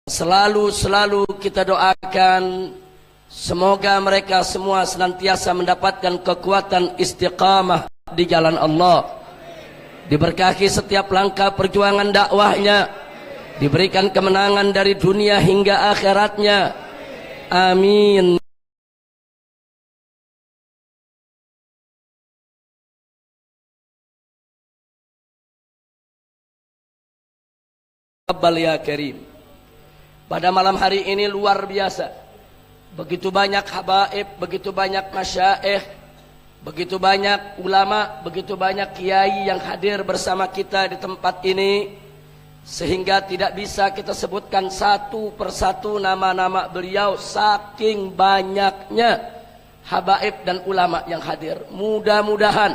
Selalu kita doakan semoga mereka semua senantiasa mendapatkan kekuatan istiqamah di jalan Allah, diberkahi setiap langkah perjuangan dakwahnya, diberikan kemenangan dari dunia hingga akhiratnya. Amin. Abbal ya Karim. Pada malam hari ini luar biasa. Begitu banyak habaib, begitu banyak masyaikh, begitu banyak ulama, begitu banyak kiai yang hadir bersama kita di tempat ini, sehingga tidak bisa kita sebutkan satu persatu nama-nama beliau, saking banyaknya habaib dan ulama yang hadir. Mudah-mudahan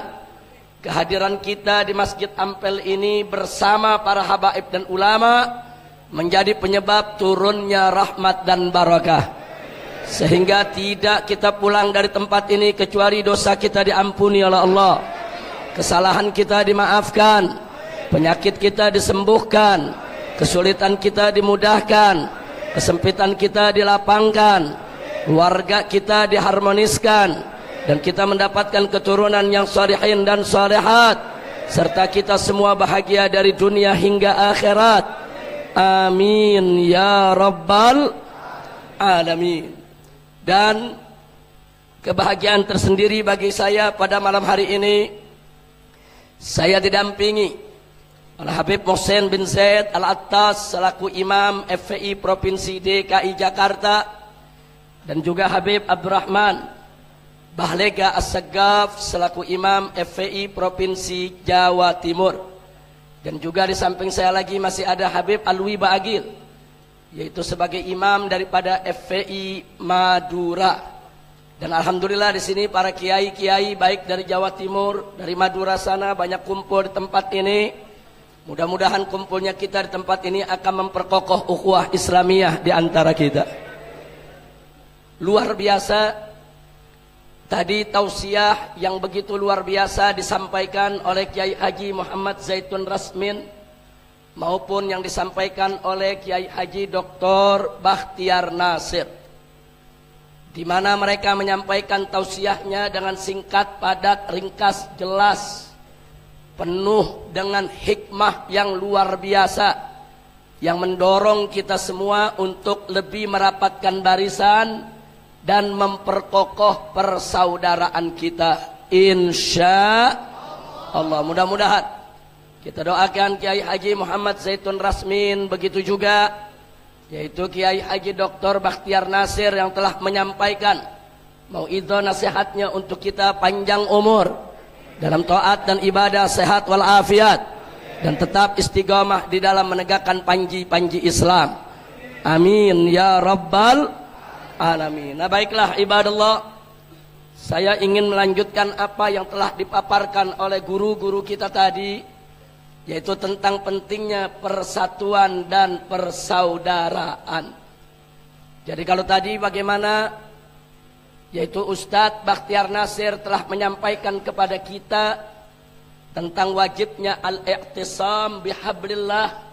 kehadiran kita di Masjid Ampel ini bersama para habaib dan ulama menjadi penyebab turunnya rahmat dan barakah, sehingga tidak kita pulang dari tempat ini kecuali dosa kita diampuni oleh Allah, kesalahan kita dimaafkan, penyakit kita disembuhkan, kesulitan kita dimudahkan, kesempitan kita dilapangkan, keluarga kita diharmoniskan, dan kita mendapatkan keturunan yang sholihin dan sholihat, serta kita semua bahagia dari dunia hingga akhirat. Amin ya rabbal alamin. Dan kebahagiaan tersendiri bagi saya pada malam hari ini, saya didampingi oleh Habib Mohsen bin Zaid Al-Attas selaku Imam FPI Provinsi DKI Jakarta, dan juga Habib Abdurrahman Bahlega As-Sagaf selaku Imam FPI Provinsi Jawa Timur. Dan juga di samping saya lagi masih ada Habib Alwi Ba'agil, yaitu sebagai imam daripada FPI Madura. Dan alhamdulillah di sini para kiai-kiai baik dari Jawa Timur, dari Madura sana banyak kumpul di tempat ini. Mudah-mudahan kumpulnya kita di tempat ini akan memperkokoh ukhuwah Islamiyah di antara kita. Luar biasa tadi tausiah yang begitu luar biasa disampaikan oleh Kiai Haji Muhammad Zaitun Rasmin, maupun yang disampaikan oleh Kiai Haji Dr. Bakhtiar Nasir, di mana mereka menyampaikan tausiahnya dengan singkat, padat, ringkas, jelas, penuh dengan hikmah yang luar biasa, yang mendorong kita semua untuk lebih merapatkan barisan dan memperkokoh persaudaraan kita, insya Allah. Mudah-mudahan kita doakan Kiai Haji Muhammad Zaitun Rasmin, begitu juga yaitu Kiai Haji Dr. Bakhtiar Nasir yang telah menyampaikan mauidhah nasihatnya untuk kita panjang umur dalam taat dan ibadah, sehat walafiat, dan tetap istiqamah di dalam menegakkan panji-panji Islam. Amin ya rabbal alamin. Nah baiklah ibadallah, saya ingin melanjutkan apa yang telah dipaparkan oleh guru-guru kita tadi, yaitu tentang pentingnya persatuan dan persaudaraan. Jadi kalau tadi bagaimana, yaitu Ustadz Bakhtiar Nasir telah menyampaikan kepada kita tentang wajibnya al-i'tisam bihablillah,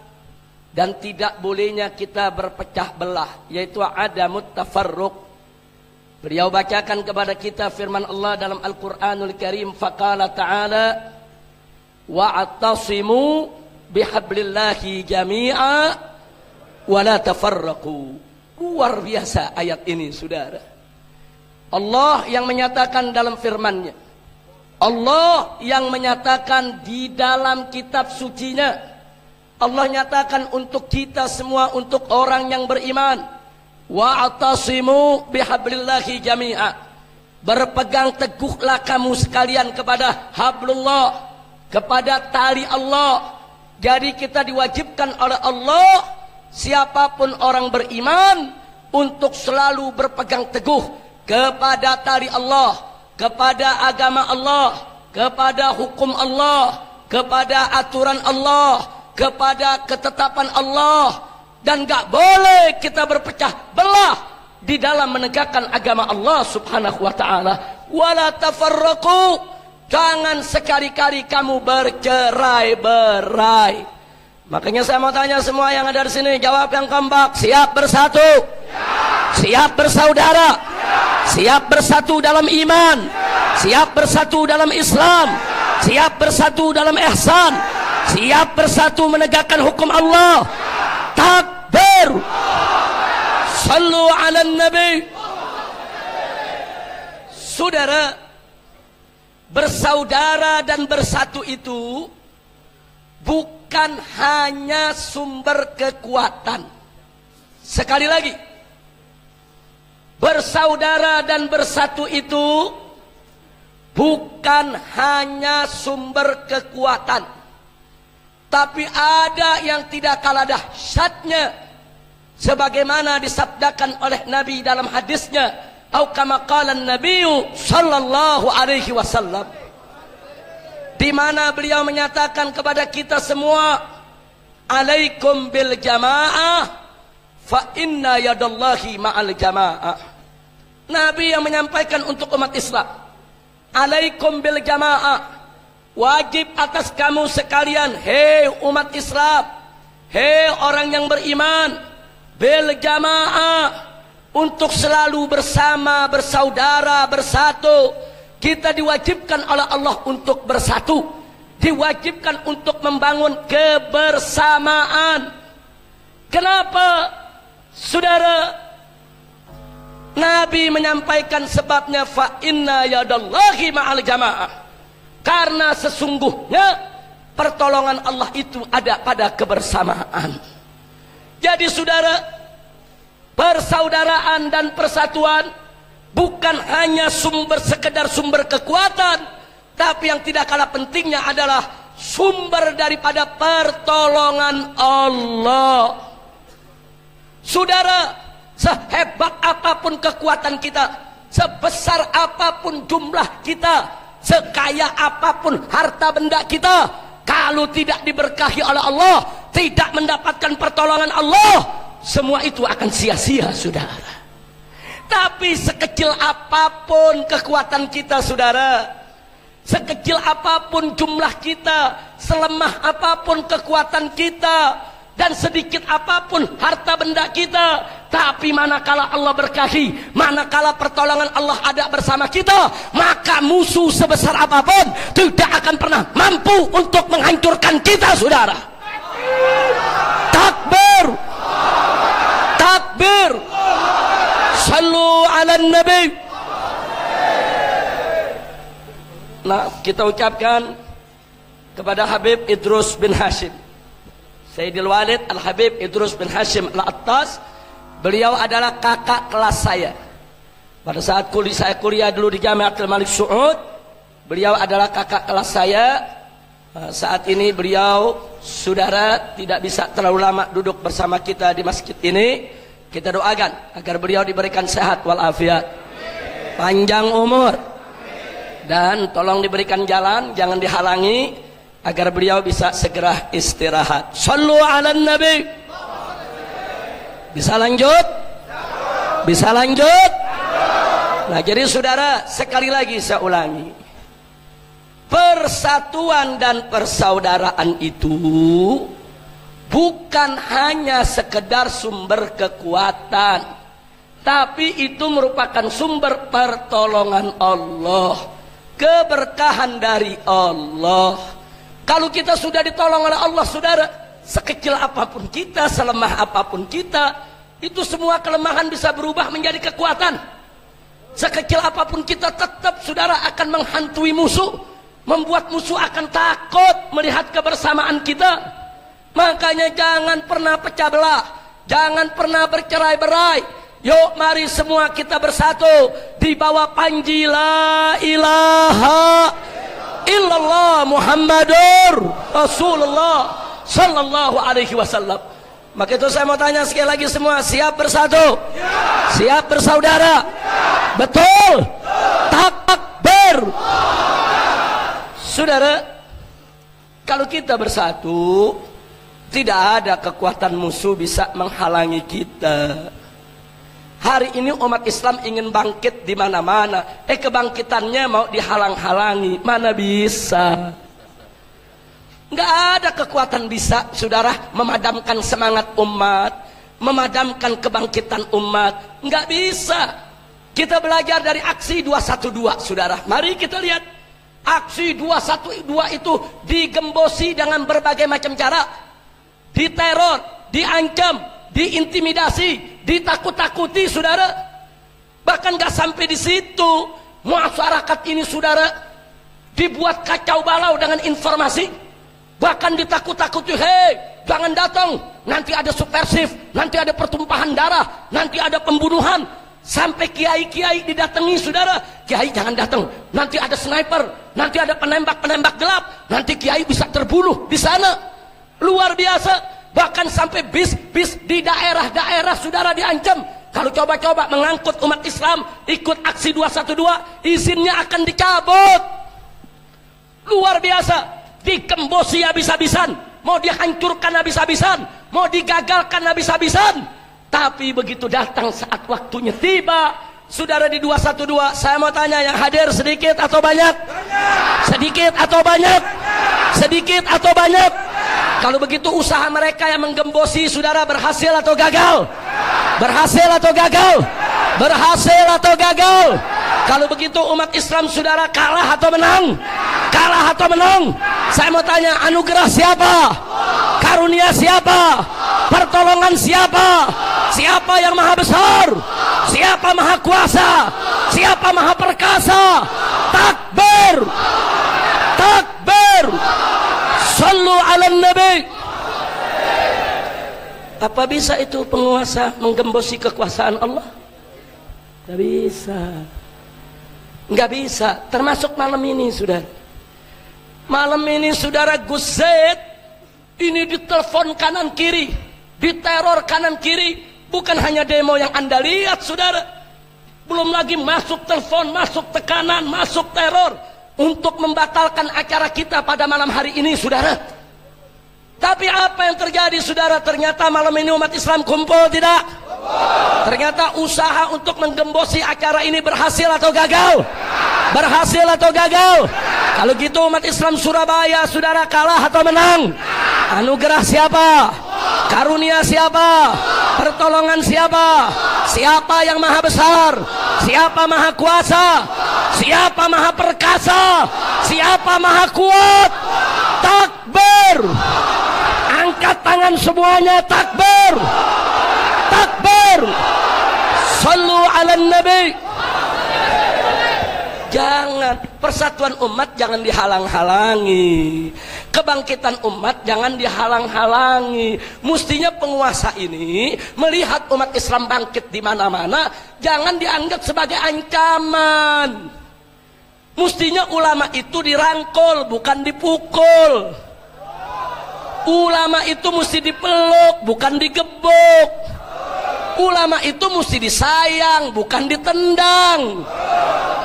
dan tidak bolehnya kita berpecah belah, yaitu adamut tafarruq. Beliau bacakan kepada kita firman Allah dalam Al-Quranul Karim, faqala ta'ala wa'tasimu bihablillahi jami'a wa la tafarraqu. Luar biasa ayat ini saudara. Allah yang menyatakan dalam firman-Nya, Allah yang menyatakan di dalam kitab sucinya, Allah nyatakan untuk kita semua, untuk orang yang beriman, wa'tasimu bihablillahi jami'a, berpegang teguhlah kamu sekalian kepada hablullah, kepada tali Allah. Jadi kita diwajibkan oleh Allah, siapapun orang beriman, untuk selalu berpegang teguh kepada tali Allah, kepada agama Allah, kepada hukum Allah, kepada aturan Allah, kepada ketetapan Allah, dan gak boleh kita berpecah belah di dalam menegakkan agama Allah subhanahu wa ta'ala. Wala tafarraqu, jangan sekali-kali kamu bercerai-berai. Makanya saya mau tanya semua yang ada di sini, jawab yang kompak. Siap bersatu? Siap bersaudara? Siap bersatu dalam iman? Siap bersatu dalam Islam? Siap bersatu dalam ihsan? Siap bersatu menegakkan hukum Allah? Takbir! Sallu ala nabi. Saudara, bersaudara dan bersatu itu bukan hanya sumber kekuatan. Sekali lagi, bersaudara dan bersatu itu bukan hanya sumber kekuatan, tapi ada yang tidak kalah dahsyatnya, sebagaimana disabdakan oleh Nabi dalam hadisnya, atau kama qala an-nabiyyu sallallahu alaihi wasallam, di mana beliau menyatakan kepada kita semua, alaikum bil jamaah fa inna yadallahi ma'al jamaah. Nabi yang menyampaikan untuk umat Islam, alaikum bil jamaah, wajib atas kamu sekalian, hei umat Islam, hei orang yang beriman, bil jamaah, untuk selalu bersama, bersaudara, bersatu. Kita diwajibkan oleh Allah untuk bersatu, diwajibkan untuk membangun kebersamaan. Kenapa, saudara? Nabi menyampaikan sebabnya, fa inna yadallahi ma'al jamaah, karena sesungguhnya pertolongan Allah itu ada pada kebersamaan. Jadi saudara, persaudaraan dan persatuan bukan hanya sekedar sumber kekuatan, tapi yang tidak kalah pentingnya adalah sumber daripada pertolongan Allah. Saudara, sehebat apapun kekuatan kita, sebesar apapun jumlah kita, sekaya apapun harta benda kita, kalau tidak diberkahi oleh Allah, tidak mendapatkan pertolongan Allah, semua itu akan sia-sia, saudara. Tapi sekecil apapun kekuatan kita, saudara, sekecil apapun jumlah kita, selemah apapun kekuatan kita, dan sedikit apapun harta benda kita, tapi manakala Allah berkahi, manakala pertolongan Allah ada bersama kita, maka musuh sebesar apapun tidak akan pernah mampu untuk menghancurkan kita, saudara. Takbir! Takbir! Sallu ala nabi. Nah, kita ucapkan kepada Habib Idrus bin Hashim, Sayyidil Walid Al-Habib Idrus bin Hashim Al-Attas. Beliau adalah kakak kelas saya. Pada saat saya kuliah dulu di Jamiatul Malik Saud, beliau adalah kakak kelas saya. Saat ini beliau, saudara, tidak bisa terlalu lama duduk bersama kita di masjid ini. Kita doakan agar beliau diberikan sehat walafiat, panjang umur, dan tolong diberikan jalan, jangan dihalangi, agar beliau bisa segera istirahat. Sallu ala nabi. Bisa lanjut? Bisa lanjut? Nah, jadi saudara, sekali lagi saya ulangi, persatuan dan persaudaraan itu bukan hanya sekedar sumber kekuatan, tapi itu merupakan sumber pertolongan Allah, keberkahan dari Allah. Kalau kita sudah ditolong oleh Allah, saudara, sekecil apapun kita, selemah apapun kita, itu semua kelemahan bisa berubah menjadi kekuatan. Sekecil apapun kita, tetap saudara akan menghantui musuh, membuat musuh akan takut melihat kebersamaan kita. Makanya jangan pernah pecah belah, jangan pernah bercerai-berai. Yuk mari semua kita bersatu di bawah panji la ilaha illallah Muhammadur Rasulullah sallallahu alaihi wasallam. Maka itu saya mau tanya sekali lagi semua, siap bersatu? Siap bersaudara? Betul? Takbir! Saudara, kalau kita bersatu, tidak ada kekuatan musuh bisa menghalangi kita. Hari ini umat Islam ingin bangkit di mana-mana. Kebangkitannya mau dihalang-halangi, mana bisa. Nggak ada kekuatan bisa, saudara, memadamkan semangat umat, memadamkan kebangkitan umat. Nggak bisa. Kita belajar dari aksi 212, saudara. Mari kita lihat. Aksi 212 itu digembosi dengan berbagai macam cara. Diteror, diancam, diintimidasi, ditakut-takuti, saudara. Bahkan nggak sampai di situ. Masyarakat ini, saudara, dibuat kacau balau dengan informasi. Bahkan ditakut-takuti, hei, jangan datang, nanti ada subversif, nanti ada pertumpahan darah, nanti ada pembunuhan. Sampai kiai-kiai didatangi, saudara. Kiai jangan datang, nanti ada sniper, nanti ada penembak-penembak gelap, nanti kiai bisa terbunuh di sana. Luar biasa. Bahkan sampai bis-bis di daerah-daerah, saudara, diancam. Kalau coba-coba mengangkut umat Islam ikut aksi 212, izinnya akan dicabut. Luar biasa. Dikembosi habis-habisan, mau dihancurkan habis-habisan, mau digagalkan habis-habisan. Tapi begitu datang saat waktunya tiba, saudara, di 212, saya mau tanya, yang hadir sedikit atau banyak? Sedikit atau banyak? Sedikit atau banyak? Kalau begitu usaha mereka yang menggembosi, saudara, berhasil atau gagal? Berhasil atau gagal? Berhasil atau gagal? Kalau begitu umat Islam, saudara, kalah atau menang? Kalah atau menang? Saya mau tanya, anugerah siapa? Karunia siapa? Pertolongan siapa? Siapa yang maha besar? Siapa maha kuasa? Siapa maha perkasa? Takbir! Takbir! Sallu ala nabi. Apa bisa itu penguasa menggembosi kekuasaan Allah? Gak bisa. Nggak bisa. Termasuk malam ini, saudara. Malam ini, saudara, Gus Zaid ini ditelepon kanan kiri, diteror kanan kiri. Bukan hanya demo yang Anda lihat, saudara. Belum lagi masuk telepon, masuk tekanan, masuk teror untuk membatalkan acara kita pada malam hari ini, saudara. Tapi apa yang terjadi, saudara? Ternyata malam ini umat Islam kumpul, tidak? Ternyata usaha untuk menggembosi acara ini berhasil atau gagal? Berhasil atau gagal? Kalau gitu umat Islam Surabaya, saudara, kalah atau menang? Anugerah siapa? Karunia siapa? Pertolongan siapa? Siapa yang maha besar? Siapa maha kuasa? Siapa maha perkasa? Siapa maha kuat? Takbir! Angkat tangan semuanya, takbir! Takbir! Sallu ala nabi. Jangan, persatuan umat jangan dihalang-halangi. Kebangkitan umat jangan dihalang-halangi. Mestinya penguasa ini melihat umat Islam bangkit di mana-mana, jangan dianggap sebagai ancaman. Mestinya ulama itu dirangkul, bukan dipukul. Ulama itu mesti dipeluk, bukan digebuk. Ulama itu mesti disayang, bukan ditendang.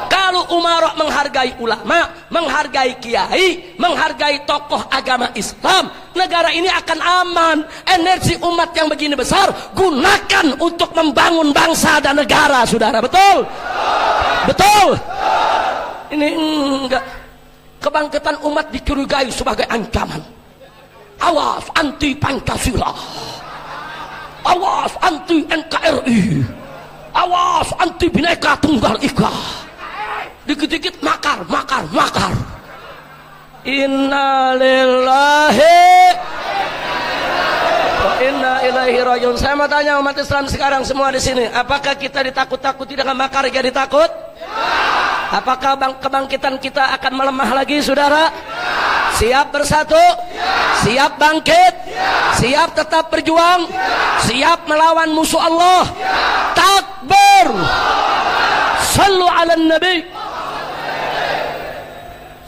Kalau umarok menghargai ulama, menghargai kiai, menghargai tokoh agama Islam, negara ini akan aman. Energi umat yang begini besar gunakan untuk membangun bangsa dan negara, saudara. Betul? Betul? Ini enggak. Kebangkitan umat dicurigai sebagai ancaman. Awas anti Pancasila. Awas anti NKRI. Awas anti Bhinneka Tunggal Ika. Dikit-dikit makar. Inna lillahi wa inna ilaihi rajiun. Saya mau tanya umat Islam sekarang semua di sini, apakah kita ditakut-takuti dengan makar jadi takut? Apakah kebangkitan kita akan melemah lagi, saudara? Siap bersatu? Siap bangkit? Siap tetap berjuang? Siap melawan musuh Allah? Takbir! Sallu ala nabi.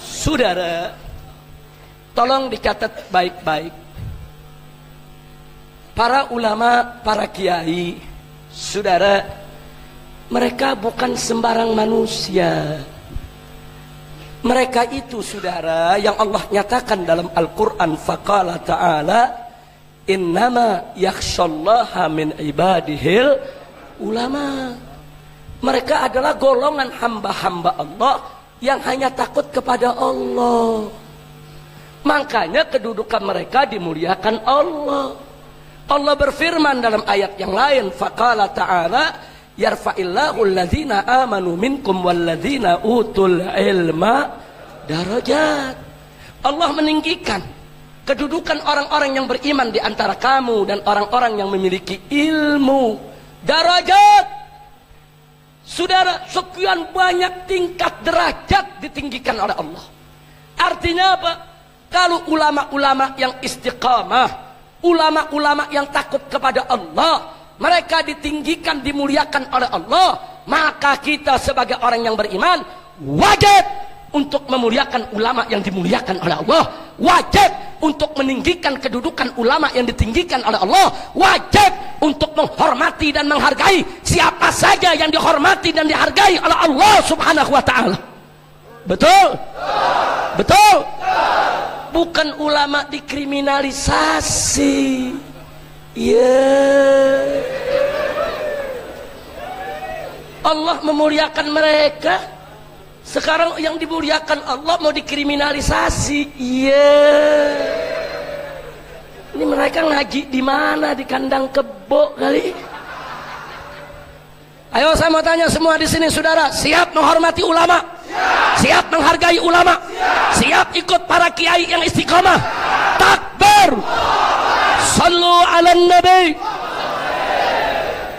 Saudara, tolong dicatat baik-baik. Para ulama, para kiai, saudara, mereka bukan sembarang manusia. Mereka itu, saudara, yang Allah nyatakan dalam Al-Quran, faqala ta'ala, innama yakhshallaha min ibadihil ulama. Mereka adalah golongan hamba-hamba Allah yang hanya takut kepada Allah. Makanya kedudukan mereka dimuliakan Allah. Allah berfirman dalam ayat yang lain, faqala ta'ala yarfa'illahu alladhina amanu minkum walladhina utul ilma darajat. Allah meninggikan kedudukan orang-orang yang beriman di antara kamu dan orang-orang yang memiliki ilmu. Darajat. Saudara, sekian banyak tingkat derajat ditinggikan oleh Allah. Artinya apa? Kalau ulama-ulama yang istiqamah, ulama-ulama yang takut kepada Allah, mereka ditinggikan, dimuliakan oleh Allah, maka kita sebagai orang yang beriman wajib untuk memuliakan ulama yang dimuliakan oleh Allah, wajib untuk meninggikan kedudukan ulama yang ditinggikan oleh Allah, wajib untuk menghormati dan menghargai siapa saja yang dihormati dan dihargai oleh Allah Subhanahu wa ta'ala. Betul? Betul? Bukan ulama dikriminalisasi. Allah memuliakan mereka. Sekarang yang dimuliakan Allah mau dikriminalisasi. Ini mereka ngaji di mana? Di kandang kebo kali. Ayo saya mau tanya semua di sini, saudara, siap menghormati ulama? Siap menghargai ulama? Siap ikut para kiai yang istiqomah? Takbir! Sallu ala nabi.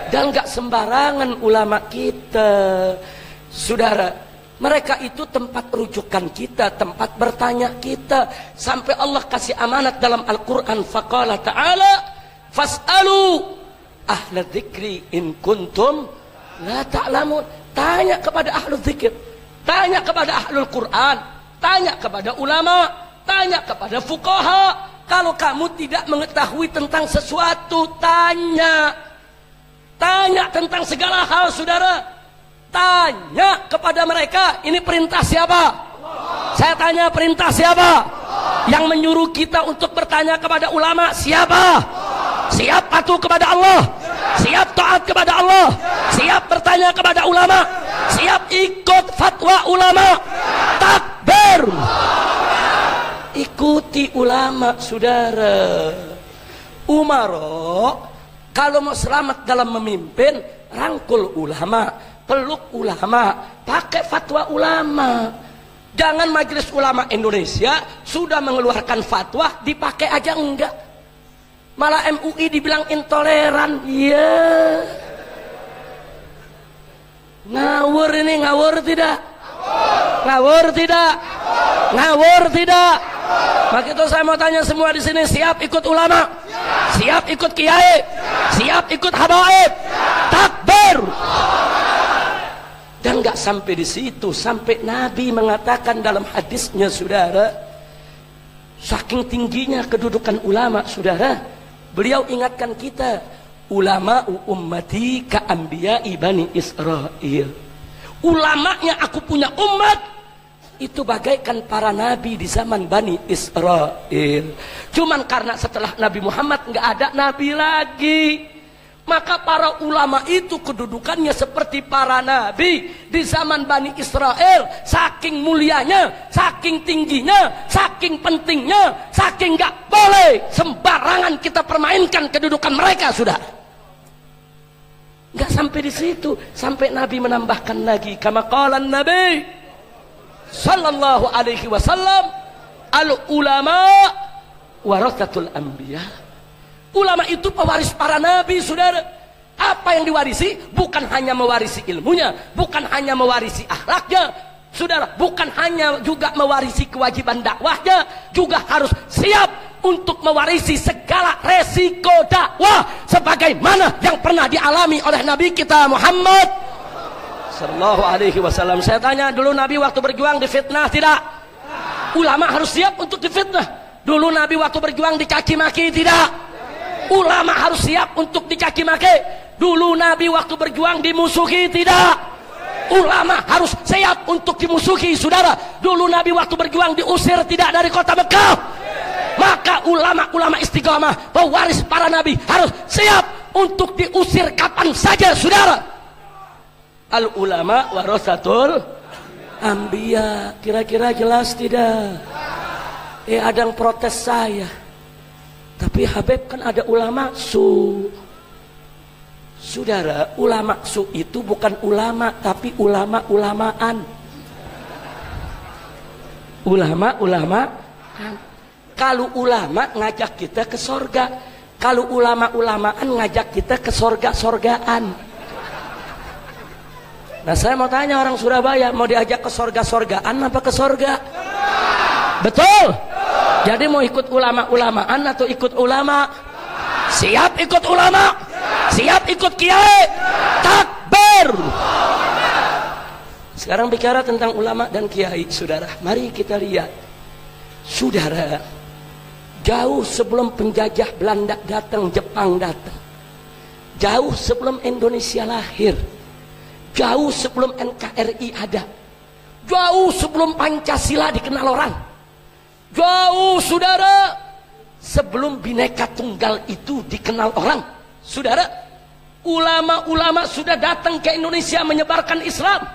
Dan gak sembarangan ulama kita, saudara. Mereka itu tempat rujukan kita, tempat bertanya kita. Sampai Allah kasih amanat dalam Al-Quran. Faqala ta'ala fas'alu ahla dzikri in kuntum la ta'lamun. Tanya kepada ahlu dzikir, tanya kepada ahlul Quran, tanya kepada ulama, tanya kepada fuqaha. Kalau kamu tidak mengetahui tentang sesuatu, tanya. Tanya tentang segala hal, saudara. Tanya kepada mereka. Ini perintah siapa? Saya tanya, perintah siapa? Yang menyuruh kita untuk bertanya kepada ulama siapa? Siap patuh kepada Allah? Siap taat kepada Allah? Siap bertanya kepada ulama? Siap ikut fatwa ulama? Takbir! Ikuti ulama, saudara. Umar kalau mau selamat dalam memimpin, rangkul ulama, peluk ulama, pakai fatwa ulama. Jangan majelis ulama Indonesia sudah mengeluarkan fatwa dipakai aja enggak. Malah MUI dibilang intoleran. Ngawur ini, ngawur tidak? Ngawur tidak? Ngawur tidak? Maka itu saya mau tanya semua di sini, siap ikut ulama? Siap ikut kiai? Siap ikut habaib? Takbir! Dan nggak sampai di situ, sampai Nabi mengatakan dalam hadisnya, saudara, saking tingginya kedudukan ulama, saudara, beliau ingatkan kita, ulama ummati ka anbiya'i bani Israil. Ulamanya aku punya umat itu bagaikan para nabi di zaman Bani Israil. Cuman karena setelah Nabi Muhammad nggak ada nabi lagi, maka para ulama itu kedudukannya seperti para nabi di zaman Bani Israel. Saking mulianya, saking tingginya, saking pentingnya, saking nggak boleh sembarangan kita permainkan kedudukan mereka, sudah. Nggak sampai di situ, sampai Nabi menambahkan lagi, kama qala Nabi sallallahu alaihi wasallam, al ulama warathatul anbiya. Ulama itu pewaris para nabi, saudara. Apa yang diwarisi? Bukan hanya mewarisi ilmunya, bukan hanya mewarisi akhlaknya, saudara, bukan hanya juga mewarisi kewajiban dakwahnya, juga harus siap untuk mewarisi segala resiko dakwah sebagaimana yang pernah dialami oleh Nabi kita Muhammad sallallahu alaihi wasallam. Saya tanya, dulu Nabi waktu berjuang difitnah tidak? Ulama harus siap untuk difitnah. Dulu Nabi waktu berjuang dicaci maki tidak? Ulama harus siap untuk dicaci maki. Dulu Nabi waktu berjuang dimusuhi tidak? Ulama harus siap untuk dimusuhi, saudara. Dulu Nabi waktu berjuang diusir tidak dari kota Mekah? Maka ulama-ulama istiqamah, pewaris para nabi, harus siap untuk diusir kapan saja, saudara. Al ulama warasatul anbiya. Kira-kira jelas tidak? Ada yang protes saya. Tapi Habib kan ada ulama su. Saudara, ulama su itu bukan ulama, tapi ulama-ulamaan. Ulama-ulamaan. Kalau ulama ngajak kita ke sorga, kalau ulama-ulamaan ngajak kita ke sorga-sorgaan. Nah, saya mau tanya orang Surabaya, mau diajak ke sorga-sorgaan apa ke sorga? Betul? Jadi mau ikut ulama-ulamaan atau ikut ulama? Siap ikut ulama? Siap ikut kiai? Takbir! Sekarang bicara tentang ulama dan kiai, saudara. Mari kita lihat. Saudara, jauh sebelum penjajah Belanda datang, Jepang datang. Jauh sebelum Indonesia lahir. Jauh sebelum NKRI ada. Jauh sebelum Pancasila dikenal orang. Jauh, saudara, sebelum Bhinneka Tunggal itu dikenal orang. Saudara, ulama-ulama sudah datang ke Indonesia menyebarkan Islam.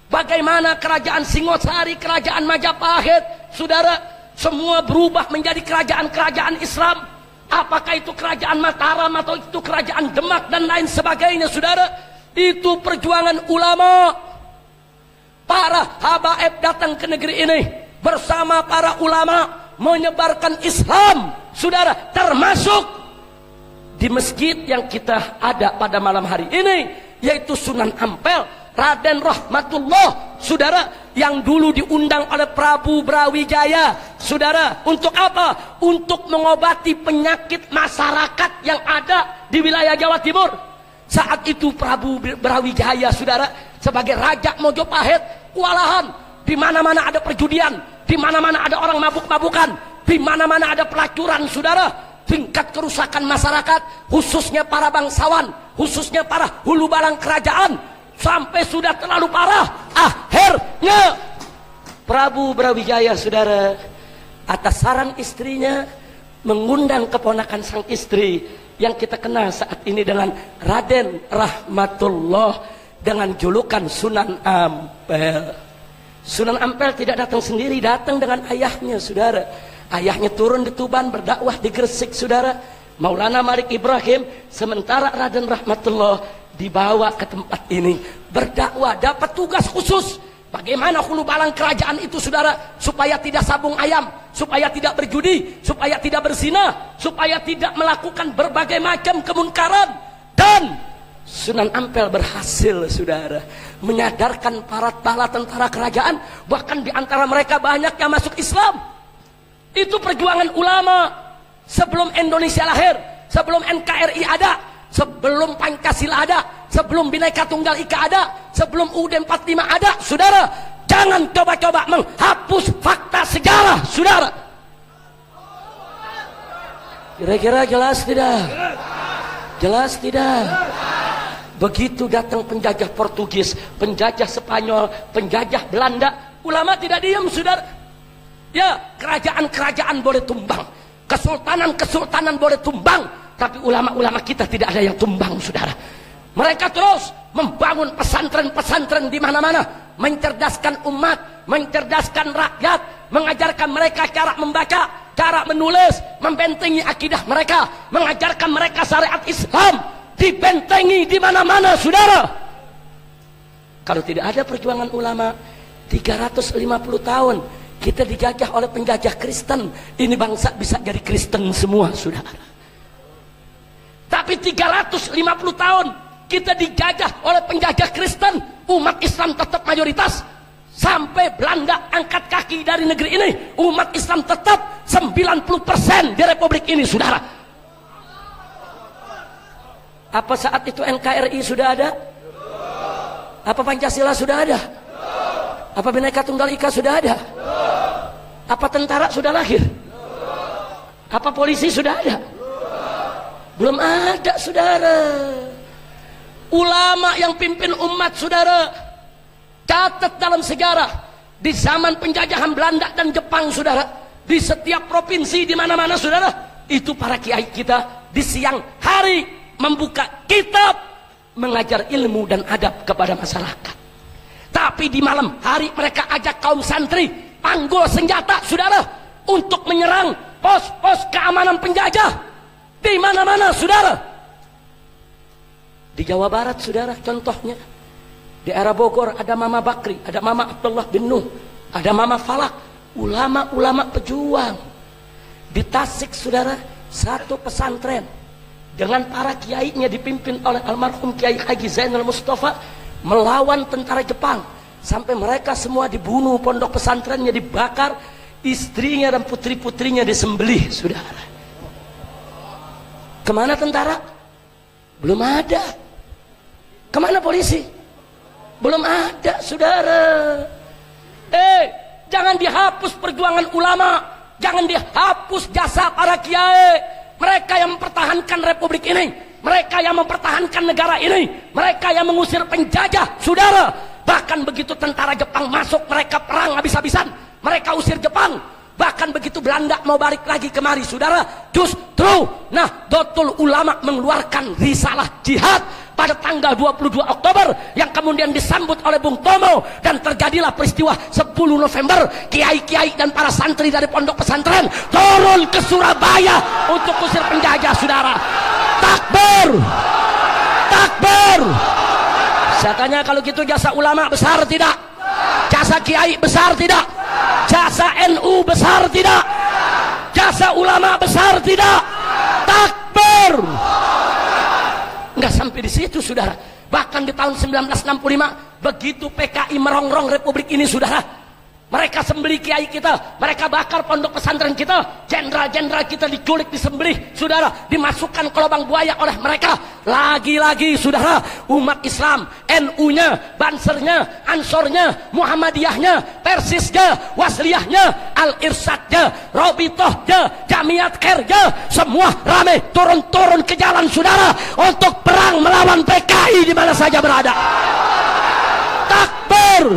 Bagaimana kerajaan Singosari, kerajaan Majapahit, saudara, semua berubah menjadi kerajaan-kerajaan Islam. Apakah itu kerajaan Mataram atau itu kerajaan Demak dan lain sebagainya, saudara. Itu perjuangan ulama. Para habaib datang ke negeri ini bersama para ulama menyebarkan Islam, saudara, termasuk di masjid yang kita ada pada malam hari ini, yaitu Sunan Ampel, Raden Rahmatullah, saudara, yang dulu diundang oleh Prabu Brawijaya, saudara, untuk apa? Untuk mengobati penyakit masyarakat yang ada di wilayah Jawa Timur. Saat itu Prabu Brawijaya, saudara, sebagai Raja Mojopahit, kewalahan. Di mana-mana ada perjudian, di mana-mana ada orang mabuk-mabukan, di mana-mana ada pelacuran, saudara. Tingkat kerusakan masyarakat, khususnya para bangsawan, khususnya para hulu balang kerajaan, sampai sudah terlalu parah. Akhirnya Prabu Brawijaya, saudara, atas saran istrinya mengundang keponakan sang istri yang kita kenal saat ini dengan Raden Rahmatullah dengan julukan Sunan Ampel. Sunan Ampel tidak datang sendiri, datang dengan ayahnya, saudara. Ayahnya turun di Tuban, berdakwah di Gresik, saudara. Maulana Malik Ibrahim, sementara Raden Rahmatullah dibawa ke tempat ini berdakwah, dapat tugas khusus. Bagaimana hulu balang kerajaan itu, saudara, supaya tidak sabung ayam, supaya tidak berjudi, supaya tidak berzina, supaya tidak melakukan berbagai macam kemunkaran. Dan Sunan Ampel berhasil, saudara, menyadarkan para bala tentara kerajaan, bahkan di antara mereka banyak yang masuk Islam. Itu perjuangan ulama sebelum Indonesia lahir, sebelum NKRI ada, sebelum Pancasila ada, sebelum Bhinneka Tunggal Ika ada, sebelum UUD 45 ada, saudara. Jangan coba-coba menghapus fakta sejarah, saudara. Kira-kira jelas tidak? Jelas tidak? Begitu datang penjajah Portugis, penjajah Spanyol, penjajah Belanda, ulama tidak diam, saudara. Ya, kerajaan-kerajaan boleh tumbang, kesultanan-kesultanan boleh tumbang, tapi ulama-ulama kita tidak ada yang tumbang, saudara. Mereka terus membangun pesantren-pesantren di mana-mana, mencerdaskan umat, mencerdaskan rakyat, mengajarkan mereka cara membaca, cara menulis, membentengi akidah mereka, mengajarkan mereka syariat Islam, dibentengi di mana-mana, saudara. Kalau tidak ada perjuangan ulama, 350 tahun kita dijajah oleh penjajah Kristen. Ini bangsa bisa jadi Kristen semua, saudara. Tapi 350 tahun kita dijajah oleh penjajah Kristen, umat Islam tetap mayoritas. Sampai Belanda angkat kaki dari negeri ini, umat Islam tetap 90% di Republik ini, saudara. Apa saat itu NKRI sudah ada? Apa Pancasila sudah ada? Apa Bhinneka Tunggal Ika sudah ada? Apa tentara sudah lahir? Apa polisi sudah ada? Belum ada, saudara. Ulama yang pimpin umat, saudara. Catat dalam sejarah, di zaman penjajahan Belanda dan Jepang, saudara, di setiap provinsi, di mana-mana, saudara, itu para kiai kita di siang hari membuka kitab, mengajar ilmu dan adab kepada masyarakat. Tapi di malam hari mereka ajak kaum santri panggul senjata, saudara, untuk menyerang pos-pos keamanan penjajah di mana-mana, saudara. Di Jawa Barat, saudara, contohnya di era Bogor ada Mama Bakri, ada Mama Abdullah bin Nuh, ada Mama Falak, ulama-ulama pejuang. Di Tasik, saudara, satu pesantren dengan para kiainya dipimpin oleh almarhum Kiai Haji Zainal Mustafa melawan tentara Jepang sampai mereka semua dibunuh, pondok pesantrennya dibakar, istrinya dan putri-putrinya disembelih, saudara. Kemana tentara? Belum ada. Kemana polisi? Belum ada, saudara. Jangan dihapus perjuangan ulama, jangan dihapus jasa para kiai. Mereka yang mempertahankan republik ini, mereka yang mempertahankan negara ini, mereka yang mengusir penjajah, saudara. Bahkan begitu tentara Jepang masuk, mereka perang habis-habisan, mereka usir Jepang. Bahkan begitu Belanda mau balik lagi kemari, saudara, justru Nahdlatul Ulama mengeluarkan risalah jihad pada tanggal 22 Oktober yang kemudian disambut oleh Bung Tomo, dan terjadilah peristiwa 10 November. Kiai-kiai dan para santri dari pondok pesantren turun ke Surabaya untuk usir penjajah, saudara. Takbir, takbir. Saya tanya, kalau gitu jasa ulama besar tidak? Jasa kiai besar tidak? Jasa NU besar tidak? Jasa ulama besar tidak? Takbir. Enggak sampai di situ, saudara. Bahkan di tahun 1965 begitu PKI merongrong republik ini, saudara, mereka sembelih kiai kita, mereka bakar pondok pesantren kita, jenderal-jenderal kita diculik, disembelih, saudara, dimasukkan ke lubang buaya oleh mereka. Lagi-lagi, saudara, umat Islam, NU-nya, Bansernya, Ansornya, Muhammadiyahnya, Persisnya, Wasliyahnya, Al-Irsadnya, Robitohnya, Jamiat Khairnya, semua rame turun-turun ke jalan, saudara, untuk perang melawan PKI di mana saja berada. Takbir.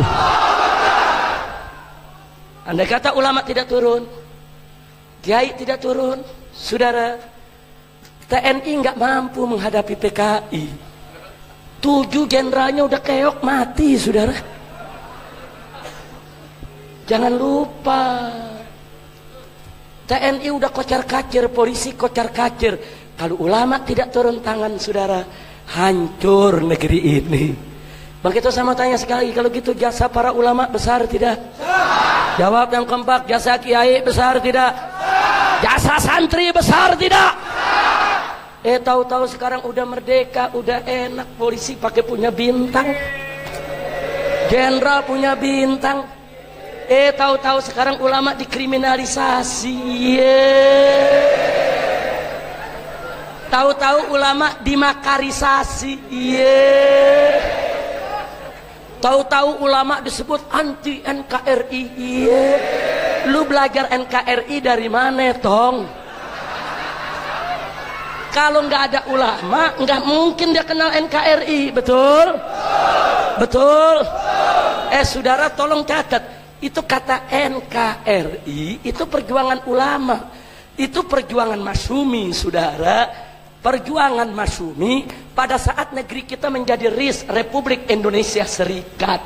Andai kata ulama tidak turun, kiai tidak turun, saudara, TNI nggak mampu menghadapi PKI. 7 jenderalnya udah keok mati, saudara. Jangan lupa, TNI udah kocar-kacir, polisi kocar-kacir. Kalau ulama tidak turun tangan, saudara, hancur negeri ini. Begitu sama tanya sekali, kalau gitu jasa para ulama besar tidak? Jawab yang kompak, jasa kiai besar tidak? Jasa santri besar tidak? Tahu-tahu sekarang udah merdeka, udah enak, polisi pakai punya bintang, jenderal punya bintang. Tahu-tahu sekarang ulama dikriminalisasi. Tahu-tahu ulama dimakarisasi. Tahu-tahu ulama disebut anti NKRI. Lu belajar NKRI dari mana, Tong? Kalau nggak ada ulama, nggak mungkin dia kenal NKRI, betul? Betul. Saudara, tolong catat, itu kata NKRI itu perjuangan ulama, itu perjuangan Masyumi, saudara. Perjuangan Masyumi pada saat negeri kita menjadi RIS, Republik Indonesia Serikat.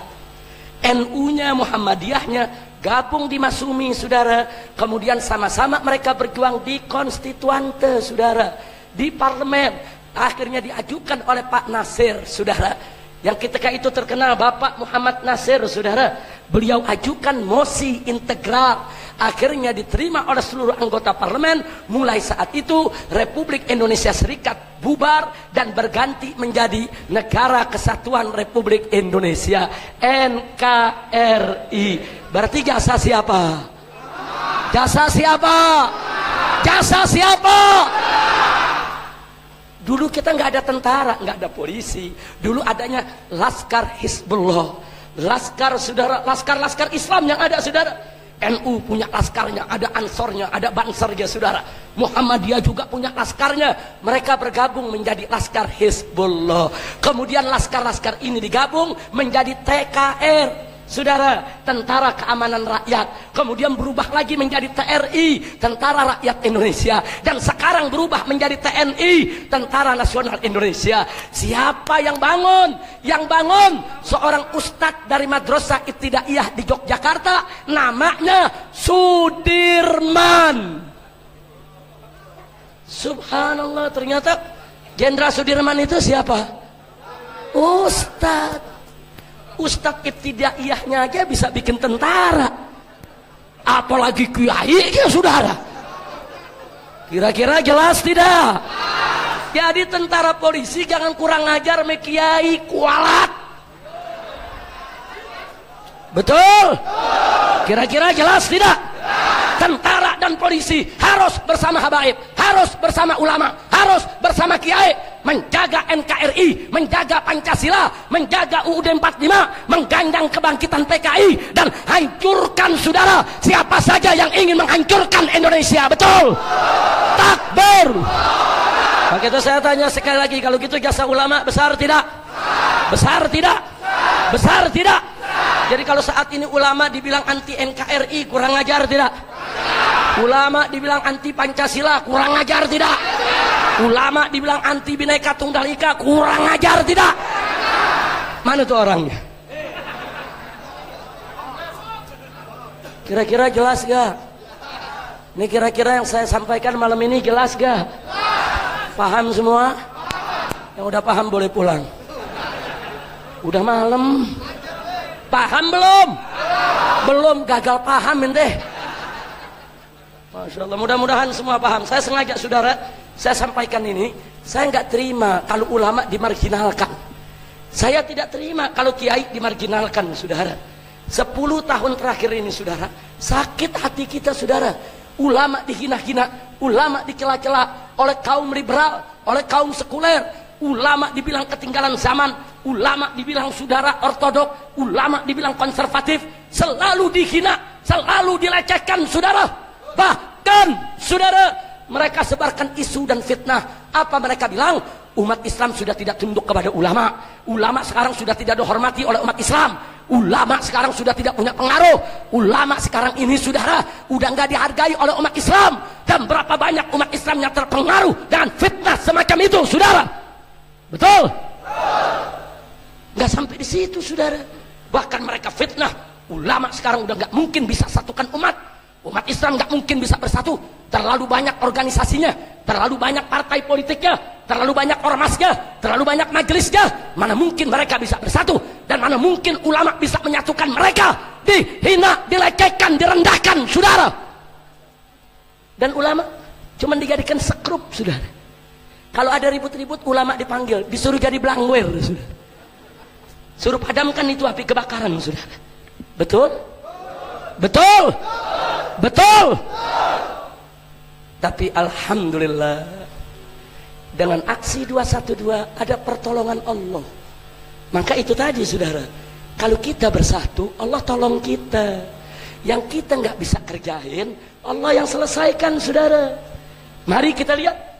NU-nya, Muhammadiyahnya gabung di Masyumi, saudara. Kemudian sama-sama mereka berjuang di konstituante, saudara, di parlemen. Akhirnya diajukan oleh Pak Nasir, saudara, yang ketika itu terkenal Bapak Muhammad Nasir, saudara. Beliau ajukan mosi integral, akhirnya diterima oleh seluruh anggota parlemen. Mulai saat itu Republik Indonesia Serikat bubar dan berganti menjadi Negara Kesatuan Republik Indonesia, NKRI. Berarti jasa siapa? Jasa siapa? Jasa siapa? Dulu kita nggak ada tentara, nggak ada polisi. Dulu adanya Laskar Hizbullah, laskar, saudara, laskar Islam yang ada, saudara. NU punya laskarnya, ada Ansornya, ada Bansernya, saudara. Muhammadiyah juga punya laskarnya. Mereka bergabung menjadi Laskar Hizbullah. Kemudian laskar-laskar ini digabung menjadi TKR, saudara, Tentara Keamanan Rakyat. Kemudian berubah lagi menjadi TRI, Tentara Rakyat Indonesia. Dan sekarang berubah menjadi TNI, Tentara Nasional Indonesia. Siapa yang bangun? Yang bangun seorang ustadz dari Madrasah Ibtidaiyah di Yogyakarta, namanya Sudirman. Subhanallah, ternyata Jenderal Sudirman itu siapa? Ustadz ibtidaiyahnya aja bisa bikin tentara, apalagi kiai ya saudara. Kira-kira jelas tidak? Jadi tentara polisi jangan kurang ajar sama kiai kualat. Betul? Kira-kira jelas tidak? Tentara dan polisi harus bersama habaib, harus bersama ulama, harus bersama kiai, menjaga NKRI, menjaga Pancasila, menjaga UUD 45, menggandang kebangkitan PKI, dan hancurkan saudara siapa saja yang ingin menghancurkan Indonesia. Betul? Takbir. Maka itu saya tanya sekali lagi, kalau gitu jasa ulama besar tidak? Besar tidak? Besar tidak? Jadi kalau saat ini ulama dibilang anti NKRI, kurang ajar tidak? Ulama dibilang anti Pancasila, kurang ajar tidak? Ulama dibilang anti Bhinneka Tunggal Ika, kurang ajar tidak? Mana tuh orangnya? Kira-kira jelas gak? Ini kira-kira yang saya sampaikan malam ini jelas gak? Paham semua? Yang udah paham boleh pulang. Udah malam. Paham belum? Belum, gagal paham ente. Masya Allah, mudah-mudahan semua paham. Saya sengaja saudara, saya sampaikan ini. Saya nggak terima kalau ulama dimarginalkan. Saya tidak terima kalau kiai dimarginalkan, saudara. 10 tahun terakhir ini, saudara, sakit hati kita, saudara. Ulama dihina-hina, ulama dicela-cela oleh kaum liberal, oleh kaum sekuler. Ulama dibilang ketinggalan zaman, ulama dibilang saudara ortodok, ulama dibilang konservatif, selalu dihina, selalu dilecehkan, saudara. Bahkan saudara, mereka sebarkan isu dan fitnah. Apa mereka bilang? Umat Islam sudah tidak tunduk kepada ulama. Ulama sekarang sudah tidak dihormati oleh umat Islam. Ulama sekarang sudah tidak punya pengaruh. Ulama sekarang ini, saudara, udah nggak dihargai oleh umat Islam. Dan berapa banyak umat Islam yang terpengaruh dengan fitnah semacam itu, saudara? Betul? Nggak sampai di situ, saudara. Bahkan mereka fitnah, ulama sekarang udah nggak mungkin bisa satukan umat. Umat Islam nggak mungkin bisa bersatu. Terlalu banyak organisasinya, terlalu banyak partai politiknya, terlalu banyak ormasnya, terlalu banyak majelisnya. Mana mungkin mereka bisa bersatu? Dan mana mungkin ulama bisa menyatukan mereka? Dihina, dilecehkan, direndahkan, saudara. Dan ulama cuma dijadikan sekrup, saudara. Kalau ada ribut-ribut, ulama dipanggil, disuruh jadi belangwer, saudara. Suruh padamkan itu api kebakaran, saudara. Betul? Betul? Betul? Tapi alhamdulillah, dengan aksi 212 ada pertolongan Allah. Maka itu tadi, saudara, kalau kita bersatu, Allah tolong kita. Yang kita nggak bisa kerjain, Allah yang selesaikan, saudara. Mari kita lihat.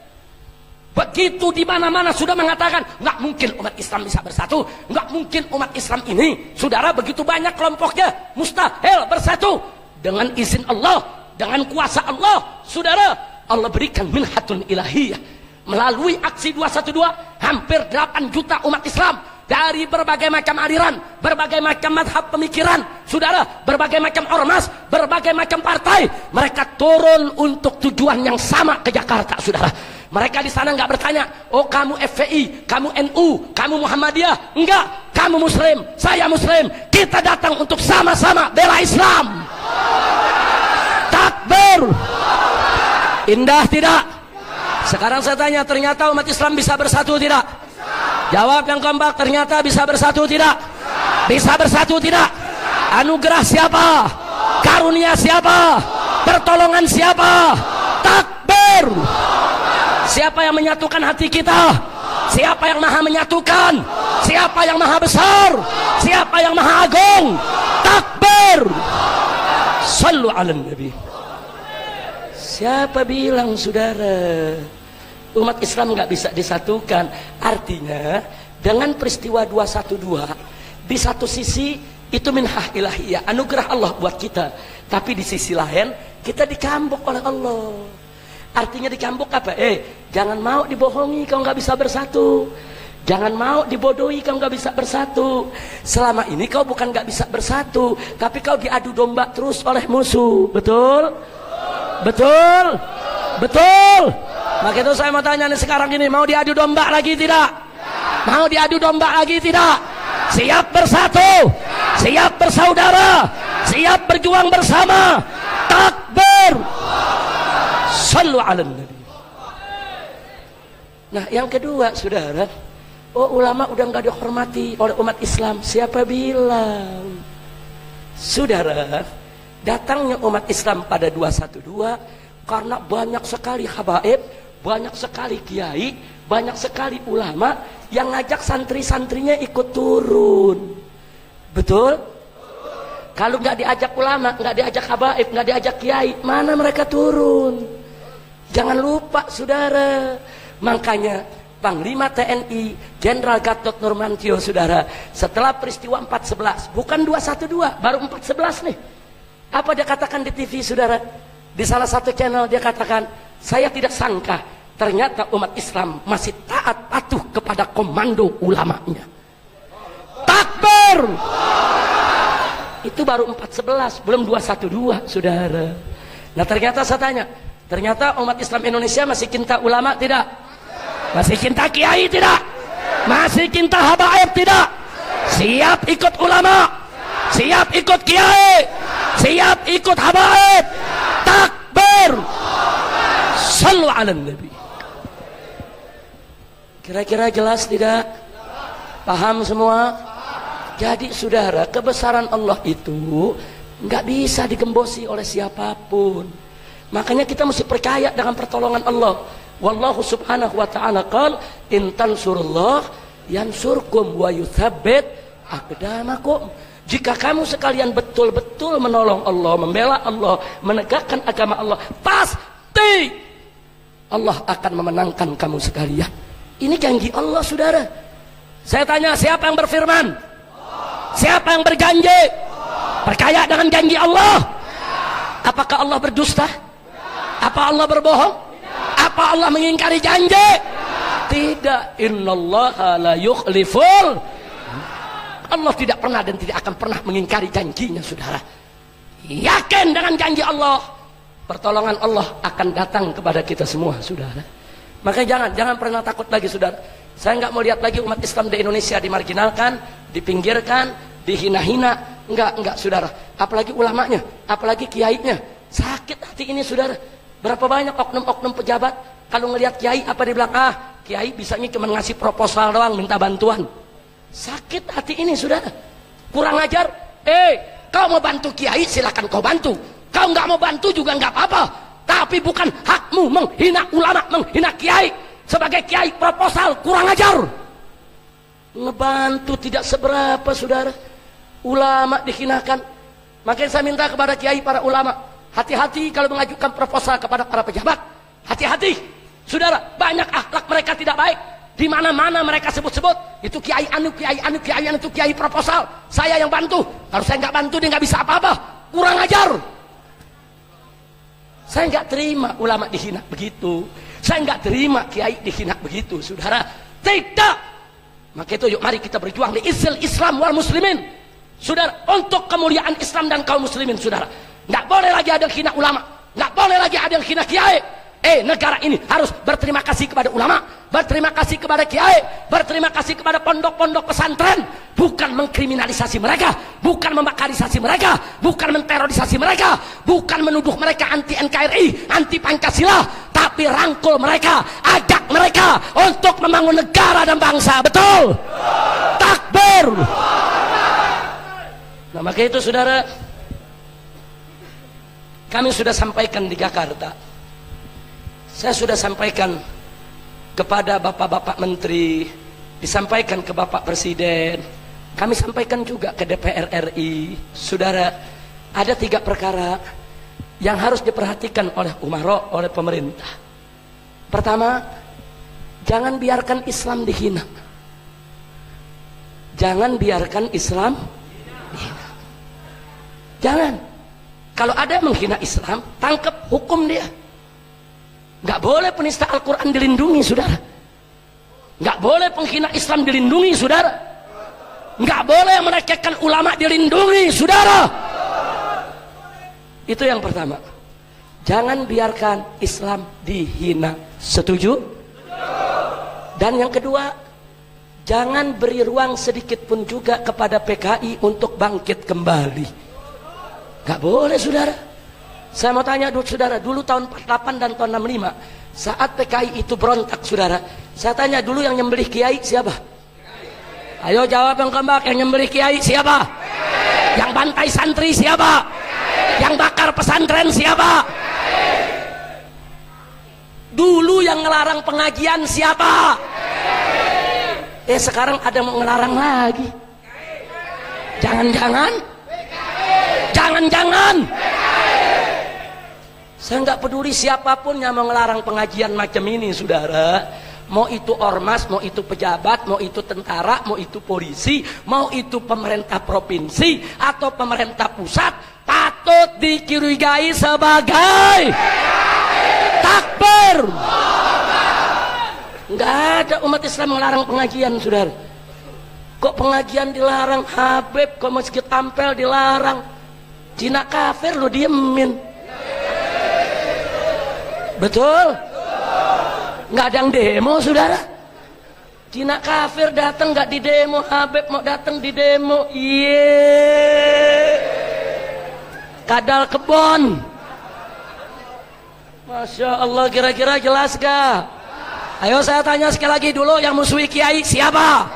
Begitu di mana-mana sudah mengatakan nggak mungkin umat Islam bisa bersatu, nggak mungkin umat Islam ini, saudara, begitu banyak kelompoknya, mustahil bersatu. Dengan izin Allah, dengan kuasa Allah, saudara, Allah berikan minhatun ilahiyah melalui aksi 212. Hampir 8 juta umat Islam dari berbagai macam aliran, berbagai macam madhab pemikiran, saudara, berbagai macam ormas, berbagai macam partai, mereka turun untuk tujuan yang sama ke Jakarta, saudara. Mereka di sana nggak bertanya, oh kamu FPI, kamu NU, kamu Muhammadiyah. Enggak, kamu Muslim, saya Muslim. Kita datang untuk sama-sama bela Islam. Takbir. Indah tidak? Sekarang saya tanya, ternyata umat Islam bisa bersatu tidak? Jawab yang kompak, ternyata bisa bersatu tidak? Bisa bersatu tidak? Anugerah siapa? Karunia siapa? Pertolongan siapa? Takbir. Siapa yang menyatukan hati kita? Siapa yang maha menyatukan? Siapa yang maha besar? Siapa yang maha agung? Takbir. Sallu ala nabi. Siapa bilang, saudara, umat Islam nggak bisa disatukan? Artinya dengan peristiwa 212, di satu sisi itu minhah ilahiyah, anugerah Allah buat kita, tapi di sisi lain kita dicambuk oleh Allah. Artinya dicambuk apa? Jangan mau dibohongi kalau nggak bisa bersatu. Jangan mau dibodohi kau nggak bisa bersatu. Selama ini kau bukan nggak bisa bersatu, tapi kau diadu domba terus oleh musuh. Betul? Betul? Betul? Maka itu saya mau tanya nih sekarang ini, mau diadu domba lagi tidak? Mau diadu domba lagi tidak? Siap bersatu? Siap bersaudara? Siap berjuang bersama? Takbir! Sallu ala Nabi. Nah yang kedua saudara, oh ulama udah nggak dihormati oleh umat Islam. Siapa bilang? Saudara, datangnya umat Islam pada 212 karena banyak sekali habaib, banyak sekali kiai, banyak sekali ulama yang ngajak santri-santrinya ikut turun. Betul? Kalau nggak diajak ulama, nggak diajak habaib, nggak diajak kiai, mana mereka turun? Jangan lupa saudara. Makanya Panglima TNI Jenderal Gatot Nurmantio saudara, setelah peristiwa 411, bukan 212, baru 411 nih. Apa dia katakan di TV saudara? Di salah satu channel dia katakan, saya tidak sangka ternyata umat Islam masih taat patuh kepada komando ulamanya. Takbir! Itu baru 411, belum 212 saudara. Nah ternyata saya tanya, ternyata umat Islam Indonesia masih cinta ulama tidak? Masih cinta kiai tidak? Masih cinta habaib tidak? Siap ikut ulama? Siap ikut kiai? Siap ikut habaib? Takbir! Sallu ala Nabi. Kira-kira jelas tidak? Paham semua? Jadi saudara, kebesaran Allah itu nggak bisa digembosi oleh siapapun. Makanya kita mesti percaya dengan pertolongan Allah. Wallahu subhanahu wa ta'ala qala in tansurullah yansurkum wa yuthabbit aqdamakum. Jika kamu sekalian betul-betul menolong Allah, membela Allah, menegakkan agama Allah, pasti Allah akan memenangkan kamu sekalian. Ini janji Allah saudara. Saya tanya, siapa yang berfirman? Siapa yang berjanji? Percaya dengan janji Allah? Apakah Allah berdusta? Apa Allah berbohong? Apa Allah mengingkari janji? Tidak. Innallaha la yukhliful. Allah tidak pernah dan tidak akan pernah mengingkari janjinya saudara. Yakin dengan janji Allah, pertolongan Allah akan datang kepada kita semua saudara. Makanya jangan pernah takut lagi saudara. Saya nggak mau lihat lagi umat Islam di Indonesia dimarginalkan, dipinggirkan, dihina-hina. Enggak saudara. Apalagi ulamanya, apalagi kiainya. Sakit hati ini saudara. Berapa banyak oknum-oknum pejabat kalau ngelihat kiai apa dia bilang, kiai bisanya cuma ngasih proposal doang, minta bantuan. Sakit hati ini saudara. Kurang ajar. Kau mau bantu kiai silakan kau bantu. Kau nggak mau bantu juga nggak apa-apa. Tapi bukan hakmu menghina ulama, menghina kiai. Sebagai kiai proposal, kurang ajar. Ngebantu tidak seberapa saudara. Ulama dihinakan. Makanya saya minta kepada kiai para ulama, hati-hati kalau mengajukan proposal kepada para pejabat. Hati-hati saudara, banyak akhlak mereka tidak baik. Di mana-mana mereka sebut-sebut itu kiai anu, kiai anu, kiai anu, itu kiai proposal. Saya yang bantu. Kalau saya nggak bantu dia nggak bisa apa-apa. Kurang ajar. Saya nggak terima ulama dihina begitu. Saya nggak terima kiai dihina begitu saudara. Tidak. Maka itu yuk mari kita berjuang di Islam wal muslimin saudara, untuk kemuliaan Islam dan kaum muslimin saudara. Nggak boleh lagi ada yang hina ulama, nggak boleh lagi ada yang hina kiai. Negara ini harus berterima kasih kepada ulama, berterima kasih kepada kiai, berterima kasih kepada pondok-pondok pesantren. Bukan mengkriminalisasi mereka, bukan membakarisasi mereka, bukan menterorisasi mereka, bukan menuduh mereka anti NKRI, anti Pancasila, tapi rangkul mereka, ajak mereka untuk membangun negara dan bangsa. Betul? Takbir! Nah maka itu saudara, kami sudah sampaikan di Jakarta. Saya sudah sampaikan kepada bapak-bapak menteri, disampaikan ke bapak presiden, kami sampaikan juga ke DPR RI. Saudara, ada 3 perkara yang harus diperhatikan oleh umaro, oleh pemerintah. Pertama, jangan biarkan Islam dihina. Jangan biarkan Islam dihina. Jangan. Kalau ada yang menghina Islam, tangkap, hukum dia. Nggak boleh penista Al-Quran dilindungi saudara. Nggak boleh penghina Islam dilindungi, saudara. Nggak boleh melecehkan ulama dilindungi, saudara. Itu yang pertama. Jangan biarkan Islam dihina. Setuju? Dan yang kedua, jangan beri ruang sedikit pun juga kepada PKI untuk bangkit kembali. Gak boleh, saudara. Saya mau tanya dulu, saudara, dulu tahun 48 dan tahun 65, saat PKI itu berontak, saudara, saya tanya dulu, yang nyembelih kiai siapa? Ayo jawab yang keempat, yang nyembelih kiai siapa? Yang bantai santri siapa? Yang bakar pesantren siapa? Dulu yang ngelarang pengajian siapa? Sekarang ada mau ngelarang lagi. Jangan-jangan saya nggak peduli siapapun yang mau ngelarang pengajian macam ini, saudara. Mau itu ormas, mau itu pejabat, mau itu tentara, mau itu polisi, mau itu pemerintah provinsi atau pemerintah pusat, patut dicurigai sebagai takbir. Nggak ada umat Islam melarang pengajian, saudara. Kok pengajian dilarang? Habib, kok masjid Ampel dilarang? Cina kafir lo diemin. Betul? Nggak ada yang demo, saudara. Cina kafir datang nggak di demo, Habib mau datang di demo. Kadal kebon. Masya Allah, kira-kira jelas gak? Ayo saya tanya sekali lagi dulu, yang musuhi kiai siapa?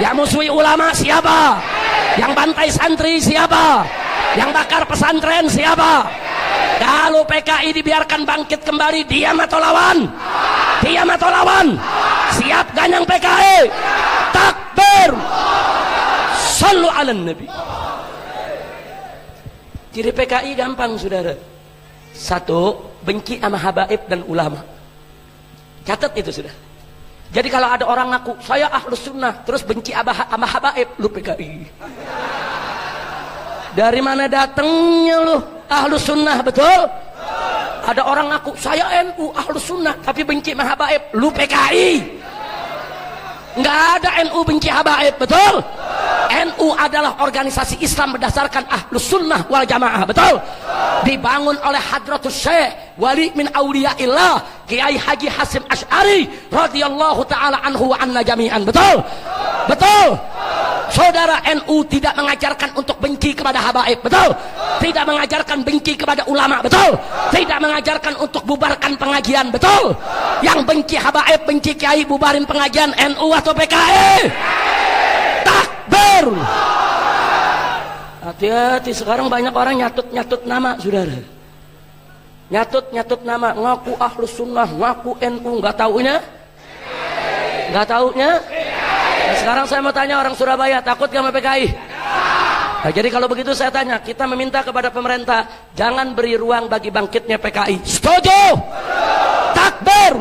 Yang musuhi ulama siapa? Yang bantai santri siapa? Yang bakar pesantren siapa? Kalau PKI dibiarkan bangkit kembali, diam atau lawan? Diam atau lawan? Siap ganyang PKI? Takbir! Sallu ala Nabi. Ciri PKI gampang, saudara. Satu, benci sama habaib dan ulama. Catat itu, sudah. Jadi kalau ada orang ngaku saya ahlus sunnah terus benci sama habaib, lu PKI. Dari mana datangnya lu ahlus sunnah? Betul? Ada orang ngaku saya NU ahlus sunnah tapi benci sama habaib, lu PKI. Nggak ada NU benci habaib, betul? NU adalah organisasi Islam berdasarkan ahlus sunnah wal jamaah, betul? Dibangun oleh Hadratus Syekh Wali min Auliyaillah Kiai Haji Hasim Asy'ari radhiyallahu taala anhu wa anna jami'an, betul? Betul? Saudara, NU tidak mengajarkan untuk benci kepada habaib, betul? Tidak mengajarkan benci kepada ulama, betul? Tidak mengajarkan untuk bubarkan pengajian, betul? Yang benci habaib, benci kiai, bubarin pengajian, NU atau PKI? Takbir! Hati-hati, sekarang banyak orang nyatut-nyatut nama, saudara. Nyatut-nyatut nama, ngaku ahlus sunnah, ngaku NU, nggak taunya? Nggak taunya? Nah, sekarang saya mau tanya orang Surabaya, takut gak sama PKI? Nah, jadi kalau begitu saya tanya, kita meminta kepada pemerintah, jangan beri ruang bagi bangkitnya PKI. Setuju? Takbir!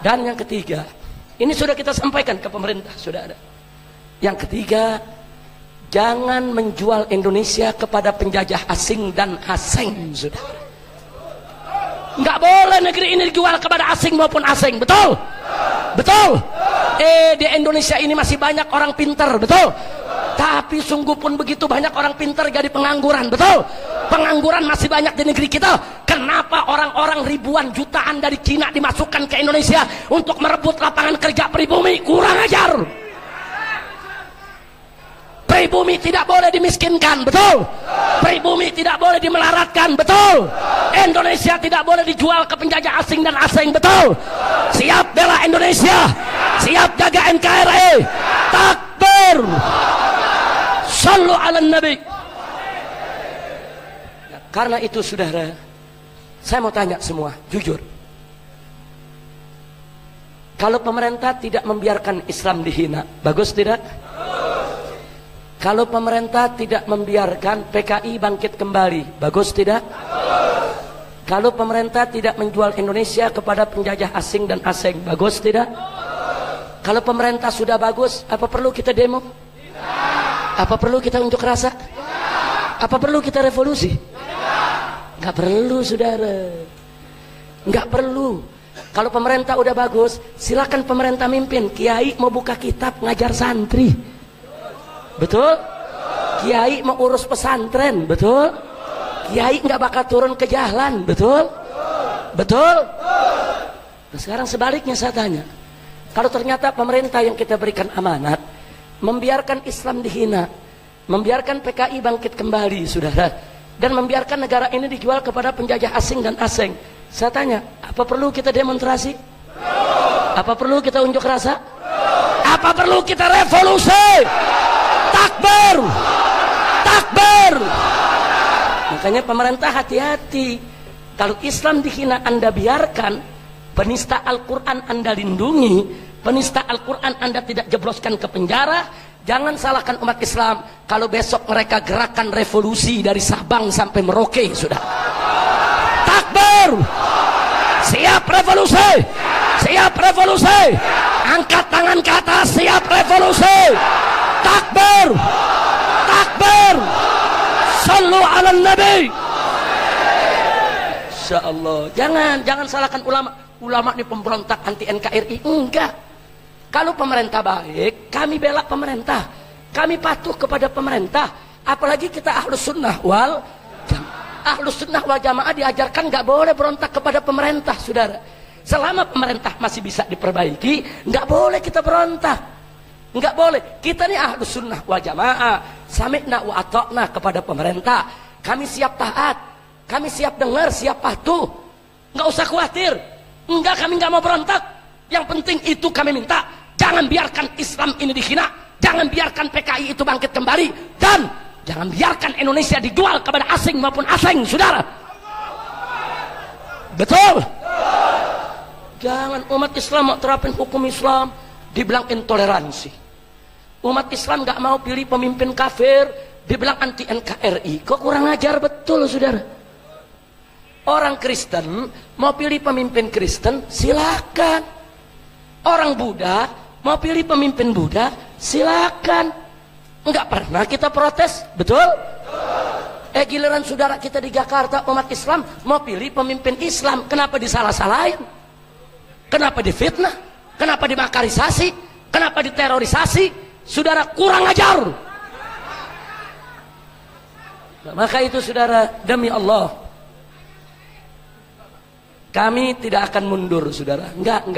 Dan yang ketiga, ini sudah kita sampaikan ke pemerintah, sudah ada. Yang ketiga, jangan menjual Indonesia kepada penjajah asing dan asing, saudara. Nggak boleh negeri ini dijual kepada asing maupun asing, betul? Betul? Di Indonesia ini masih banyak orang pintar, betul? Tapi sungguh pun begitu banyak orang pintar jadi pengangguran, betul? Pengangguran masih banyak di negeri kita. Kenapa orang-orang ribuan jutaan dari Cina dimasukkan ke Indonesia untuk merebut lapangan kerja pribumi? Kurang ajar. Pribumi tidak boleh dimiskinkan, betul? Pribumi tidak boleh dimelaratkan, betul? Indonesia tidak boleh dijual ke penjajah asing dan asing, betul? Siap bela Indonesia, siap jaga NKRI. Takbir! Sallu ala Nabi. Nah, karena itu, saudara, saya mau tanya semua, jujur. Kalau pemerintah tidak membiarkan Islam dihina, bagus tidak? Kalau pemerintah tidak membiarkan PKI bangkit kembali, bagus tidak? Bagus. Kalau pemerintah tidak menjual Indonesia kepada penjajah asing dan asing, bagus tidak? Bagus. Kalau pemerintah sudah bagus, apa perlu kita demo? Tidak. Apa perlu kita unjuk rasa? Tidak. Apa perlu kita revolusi? Tidak. Nggak perlu, saudara. Nggak perlu. Kalau pemerintah udah bagus, silakan pemerintah mimpin. Kiai mau buka kitab ngajar santri, betul? Kiai mau urus pesantren, betul? Kiai nggak bakal turun ke jalan, betul? Betul? Nah, sekarang sebaliknya saya tanya, kalau ternyata pemerintah yang kita berikan amanat membiarkan Islam dihina, membiarkan PKI bangkit kembali, saudara, dan membiarkan negara ini dijual kepada penjajah asing dan asing, saya tanya, apa perlu kita demonstrasi? Apa perlu kita unjuk rasa? Apa perlu kita revolusi? Takbir! Takbir! Makanya pemerintah hati-hati. Kalau Islam dihina Anda biarkan, penista Al-Quran Anda lindungi, penista Al-Quran Anda tidak jebloskan ke penjara. Jangan salahkan umat Islam kalau besok mereka gerakan revolusi dari Sabang sampai Merauke, sudah. Takbir! Siap revolusi! Siap revolusi! Angkat tangan ke atas, siap revolusi! Takbir! Takbir! Sallu ala Nabi! Insyaallah. Jangan salahkan ulama. Ulama ini pemberontak anti NKRI. Enggak. Kalau pemerintah baik, kami bela pemerintah. Kami patuh kepada pemerintah. Apalagi kita ahlus sunnah wal jamaah. Ahlus sunnah wal jamaah diajarkan nggak boleh berontak kepada pemerintah, saudara. Selama pemerintah masih bisa diperbaiki, nggak boleh kita berontak. Nggak boleh. Kita nih ahlus sunnah wal jamaah, sami'na wa ata'na kepada pemerintah. Kami siap taat, kami siap dengar, siap patuh. Nggak usah khawatir. Enggak, kami nggak mau berontak. Yang penting itu kami minta, jangan biarkan Islam ini dihina, jangan biarkan PKI itu bangkit kembali, dan jangan biarkan Indonesia dijual kepada asing maupun asing, saudara. Betul? Jangan umat Islam mau terapin hukum Islam dibilang intoleransi. Umat Islam nggak mau pilih pemimpin kafir dibilang anti NKRI. Kok kurang ajar betul, saudara. Orang Kristen mau pilih pemimpin Kristen, silakan. Orang Buddha mau pilih pemimpin Buddha, silakan. Enggak pernah kita protes, betul? Giliran saudara kita di Jakarta umat Islam mau pilih pemimpin Islam, kenapa disalah-salahin? Kenapa difitnah? Kenapa dimakarisasi? Kenapa diterorisasi? Saudara kurang ajar. Nah, maka itu saudara, demi Allah, kami tidak akan mundur, saudara. Enggak.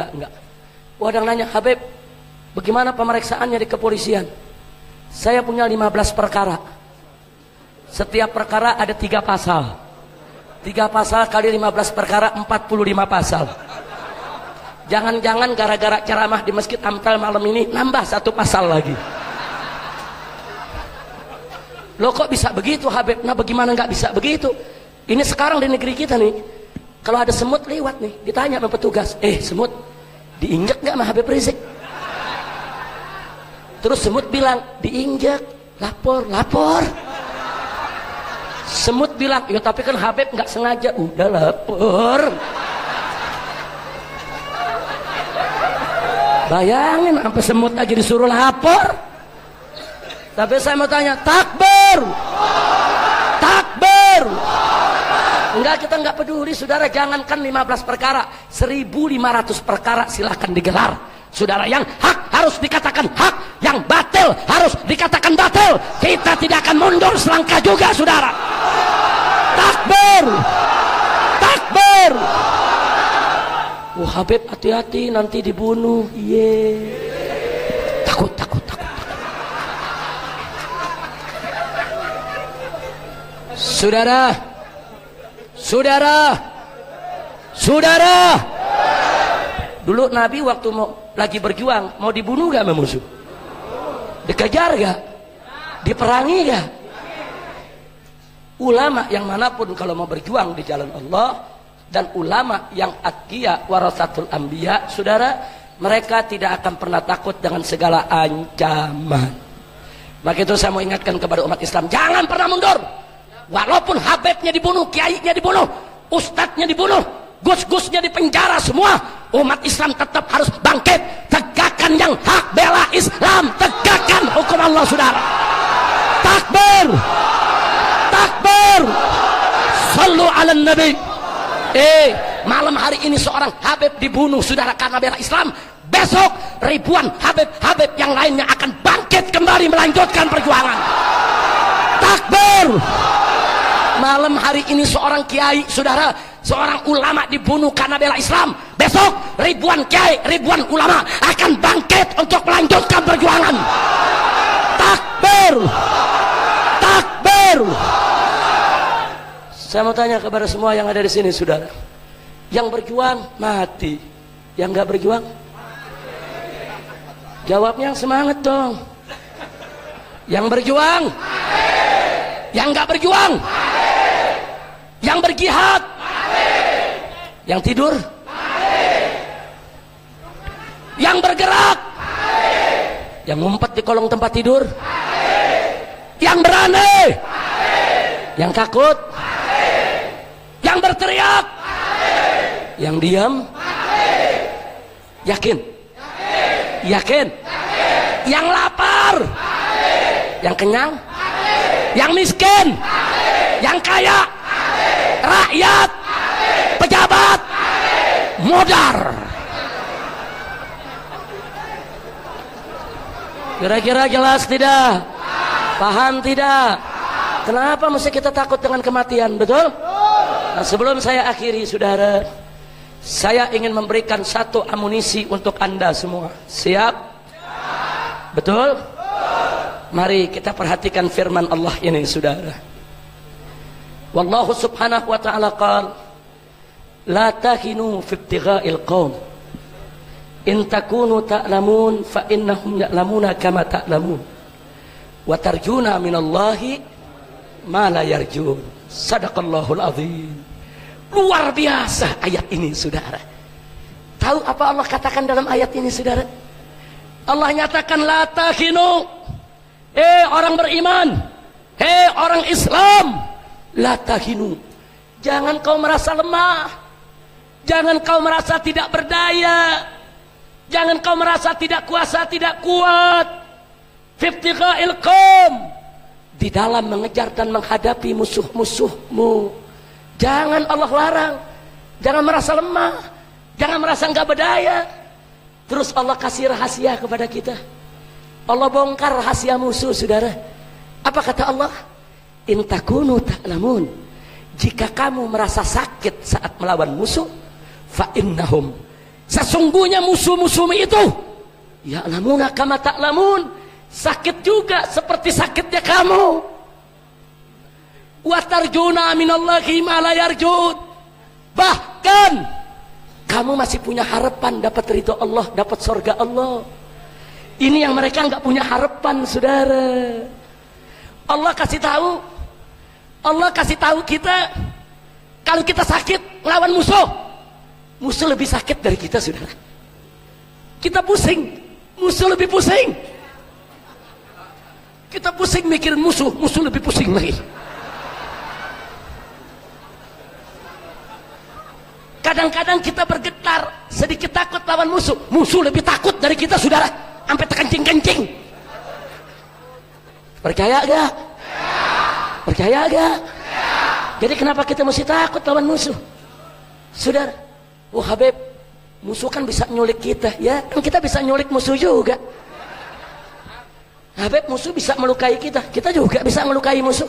Ada yang nanya, Habib, bagaimana pemeriksaannya di kepolisian? Saya punya 15 perkara. Setiap perkara ada 3 pasal. 3 pasal kali 15 perkara, 45 pasal. Jangan-jangan gara-gara ceramah di Masjid Ampel malam ini nambah 1 pasal lagi. Loh kok bisa begitu, Habib? Nah bagaimana nggak bisa begitu? Ini sekarang di negeri kita nih, kalau ada semut lewat nih, ditanya sama petugas, semut diinjak nggak sama Habib Rizik? Terus semut bilang, diinjak, lapor. Semut bilang, ya tapi kan Habib nggak sengaja, udah lapor. Bayangin, sampai semut aja disuruh lapor. Tapi saya mau tanya, takbir! Takbir! Enggak, kita enggak peduli, saudara. Jangankan 15 perkara, 1.500 perkara silahkan digelar. Saudara, yang hak harus dikatakan hak, yang batil harus dikatakan batil. Kita tidak akan mundur selangkah juga, saudara. Takbir! Takbir! Habib hati-hati nanti dibunuh. Takut. Saudara, dulu Nabi waktu lagi berjuang mau dibunuh gak sama musuh? Dikejar gak? Diperangi gak? Ulama yang manapun kalau mau berjuang di jalan Allah, dan ulama yang atqiya warasatul anbiya, saudara, mereka tidak akan pernah takut dengan segala ancaman. Maka itu saya mau ingatkan kepada umat Islam, jangan pernah mundur. Walaupun Habibnya dibunuh, kiainya dibunuh, ustadznya dibunuh, gus-gusnya dipenjara semua, umat Islam tetap harus bangkit, tegakkan yang hak, bela Islam, tegakkan hukum Allah, saudara. Takbir! Takbir! Sallu ala Nabi. Malam hari ini seorang Habib dibunuh saudara karena bela Islam. Besok ribuan Habib yang lainnya akan bangkit kembali melanjutkan perjuangan. Takbir. Malam hari ini seorang kiai saudara, seorang ulama dibunuh karena bela Islam. Besok ribuan kiai, ribuan ulama akan bangkit untuk melanjutkan perjuangan. Takbir. Takbir. Saya mau tanya kepada semua yang ada di sini saudara, yang berjuang mati, yang nggak berjuang jawabnya semangat dong. Yang berjuang, yang nggak berjuang, yang berjihad, yang tidur, yang bergerak, yang ngumpet di kolong tempat tidur, yang berani, yang takut, yang berteriak, yang diam, yakin, yakin, yang lapar, yang kenyang, yang miskin, yang kaya, rakyat, pejabat, modar. Kira-kira jelas tidak? Paham tidak? Kenapa mesti kita takut dengan kematian? Betul? Nah, sebelum saya akhiri saudara, saya ingin memberikan satu amunisi untuk anda semua. Siap? Betul? Mari kita perhatikan firman Allah ini saudara. Wallahu subhanahu wa ta'ala qala la tahinu fi ibtigha'il qaum in takunu ta'lamun fa innahum ya'lamuna kama ta'lamun wa tarjuna minallahi ma la yarjun. Sadaqallahul azim. Luar biasa ayat ini saudara. Tahu apa Allah katakan dalam ayat ini saudara? Allah nyatakan la tahinu, orang beriman, orang Islam, la tahinu, jangan kau merasa lemah, jangan kau merasa tidak berdaya, jangan kau merasa tidak kuasa, tidak kuat. Fiftiqa'il qaum, di dalam mengejar dan menghadapi musuh-musuhmu. Jangan Allah larang, jangan merasa lemah, jangan merasa enggak berdaya. Terus Allah kasih rahasia kepada kita. Allah bongkar rahasia musuh saudara. Apa kata Allah? In takunu ta'lamun, jika kamu merasa sakit saat melawan musuh, fa innahum, sesungguhnya musuh-musuhmu itu ya'lamuna kama ta'lamun, sakit juga seperti sakitnya kamu. Wa tarjuna minallahi ma la yarjun, bahkan kamu masih punya harapan dapat ridho Allah, dapat surga Allah. Ini yang mereka nggak punya harapan saudara. Allah kasih tahu kita, kalau kita sakit lawan musuh, musuh lebih sakit dari kita saudara. Kita pusing, musuh lebih pusing. Kita pusing mikirin musuh, musuh lebih pusing lagi. Kadang-kadang kita bergetar, sedikit takut lawan musuh, musuh lebih takut dari kita saudara, sampai terkencing-kencing. Percaya gak? Percaya gak? Jadi kenapa kita mesti takut lawan musuh saudara? Oh Habib, musuh kan bisa nyulik kita, ya kan kita bisa nyulik musuh juga. Habib, musuh bisa melukai kita, kita juga bisa melukai musuh.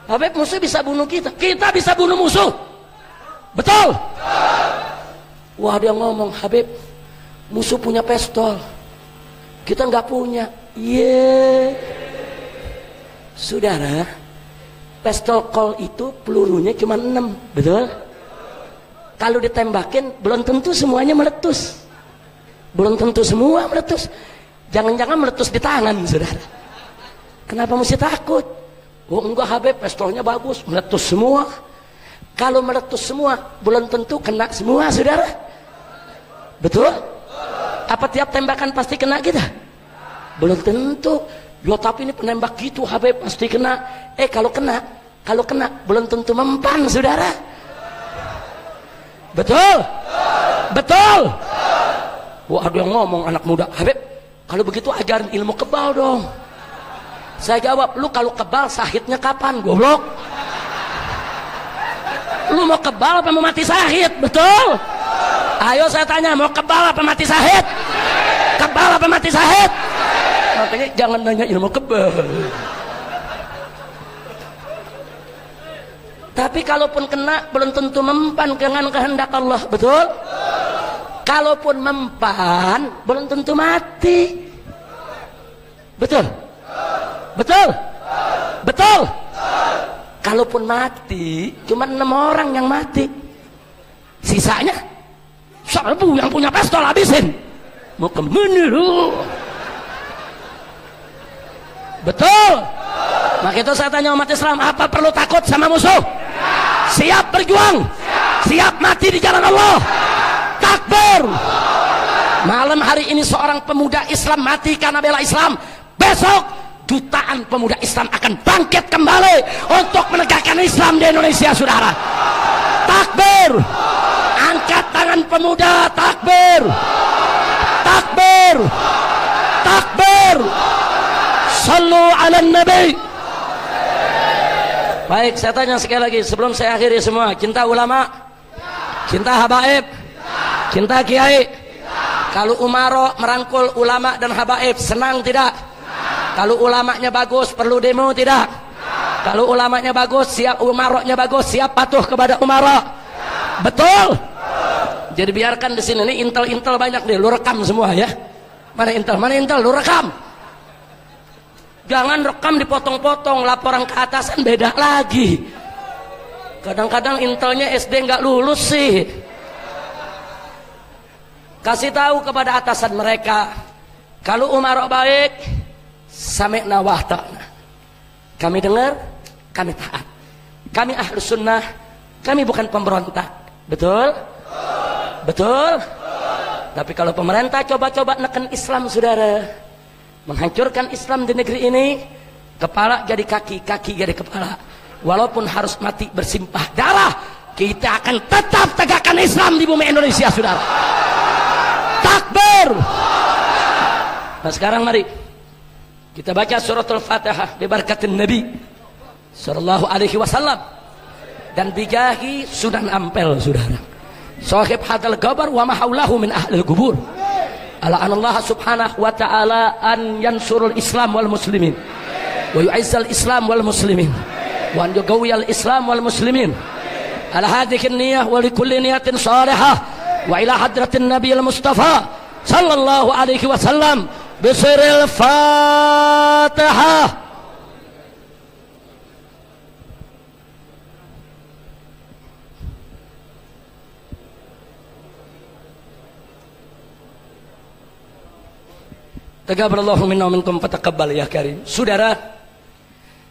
Habib, musuh bisa bunuh kita, kita bisa bunuh musuh. Betul? Wah, dia ngomong, Habib, musuh punya pistol, kita nggak punya. Saudara, pistol Colt itu pelurunya cuma 6, betul? Kalau ditembakin belum tentu semuanya meletus, belum tentu semua meletus. Jangan-jangan meletus di tangan saudara. Kenapa mesti takut? Oh enggak Habib, pistolnya bagus, meletus semua. Kalau meletus semua belum tentu kena semua saudara. Betul? Apa tiap tembakan pasti kena kita? Belum tentu. Ya tapi ini penembak gitu Habib, pasti kena. Kalau kena belum tentu mempan saudara. Betul? Betul? Wah ada yang ngomong anak muda, Habib kalau begitu ajarin ilmu kebal dong. Saya jawab, lu kalau kebal sahidnya kapan goblok? Lu mau kebal apa mau mati syahid? Betul? Ayo saya tanya, mau kebal apa mati syahid? Kebal apa mati syahid? Makanya jangan nanya ilmu kebal. Tapi kalaupun kena belum tentu mempan dengan kehendak Allah. Betul? Kalaupun mempan belum tentu mati. Betul? Betul? Betul? Kalaupun mati cuma 6 orang yang mati, sisanya serbu yang punya pistol habisin. Mau kemana lu? Betul? Maka itu saya tanya umat Islam, apa perlu takut sama musuh? Siap berjuang, siap mati di jalan Allah. Takbir. Malam hari ini seorang pemuda Islam mati karena bela Islam. Besok jutaan pemuda Islam akan bangkit kembali untuk menegakkan Islam di Indonesia, saudara. Takbir. Angkat tangan pemuda. Takbir. Takbir. Takbir. Sallu ala nabi. Baik, saya tanya sekali lagi sebelum saya akhiri semua. Cinta ulama? Cinta habaib? Cinta kiai? Kalau Umaro merangkul ulama dan habaib, senang tidak? Kalau ulamanya bagus, perlu demo tidak? Kalau ulamanya bagus, siap umaroknya bagus, siap patuh kepada umarok. Betul? Jadi biarkan di sini, ini intel-intel banyak nih, lu rekam semua ya. Mana intel? Mana intel? Lu rekam. Jangan rekam dipotong-potong, laporan ke atasan beda lagi. Kadang-kadang intelnya SD nggak lulus sih. Kasih tahu kepada atasan mereka, kalau umarok baik, sami'na wa ata'na. Kami dengar, kami taat. Kami ahlus sunnah, kami bukan pemberontak. Betul? Betul? Tapi kalau pemerintah coba-coba neken Islam, saudara, menghancurkan Islam di negeri ini, kepala jadi kaki, kaki jadi kepala. Walaupun harus mati bersimpah darah, kita akan tetap tegakkan Islam di bumi Indonesia, saudara. Takbir. Nah sekarang mari kita baca suratul Fatihah bibarakatin Nabi sallallahu alaihi wasallam dan bijahi Sunan Ampel, saudara. Sahib hadal gabar wa mahaulahu min ahlil kubur. Ala anallah subhanahu wa ta'ala an yansurul Islam wal muslimin wa yu'izzal Islam wal muslimin wa an yugawiyal Islam wal muslimin ala hadhihi niyah wa likulli niyatin salihah wa ila hadratin nabiyil mustafa sallallahu alaihi wasallam bisiril Fatihah. Taqabbalallahu minna wa minkum fataqabbal ya karim. Saudara,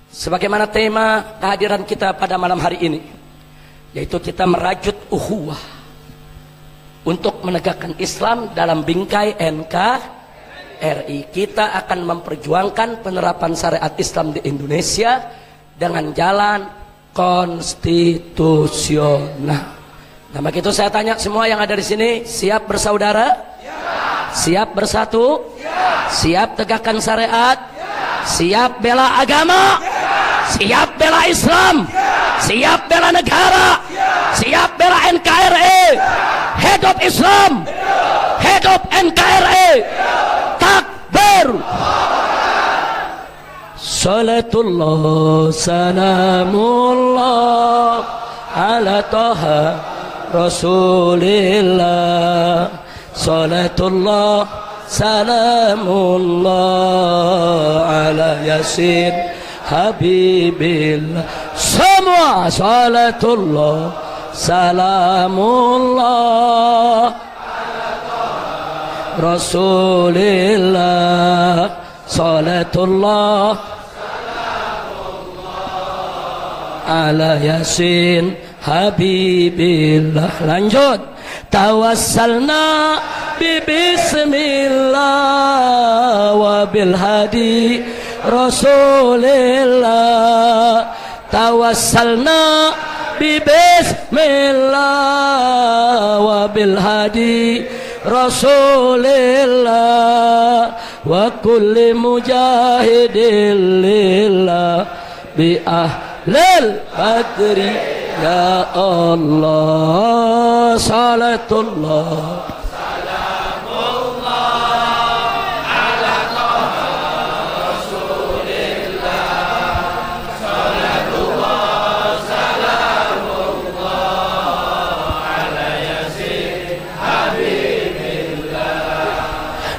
sebagaimana tema kehadiran kita pada malam hari ini, yaitu kita merajut ukhuwah untuk menegakkan Islam dalam bingkai NKRI. Kita akan memperjuangkan penerapan syariat Islam di Indonesia dengan jalan konstitusional. Nah, maka itu saya tanya semua yang ada di sini, siap bersaudara? Siap bersatu? Siap tegakkan syariat? Siap bela agama? Siap bela Islam? Siap bela negara? Siap bela NKRI? Hidup Islam! Hidup NKRI! Takbir! Salatullah salamullah ala taha Rasulillah. Salatullah salamullah ala yasin habibillah. Semua salatullah salamullah Rasulillah. Salatullah ala yasin habibillah. Lanjut. Tawassalna bi bismillah wa bil hadi Rasulillah. Tawassalna bi bismillah wa bil hadi Rasulillah wa kulli mujahidin lillah bi ahlil badri Ya Allah, salatullah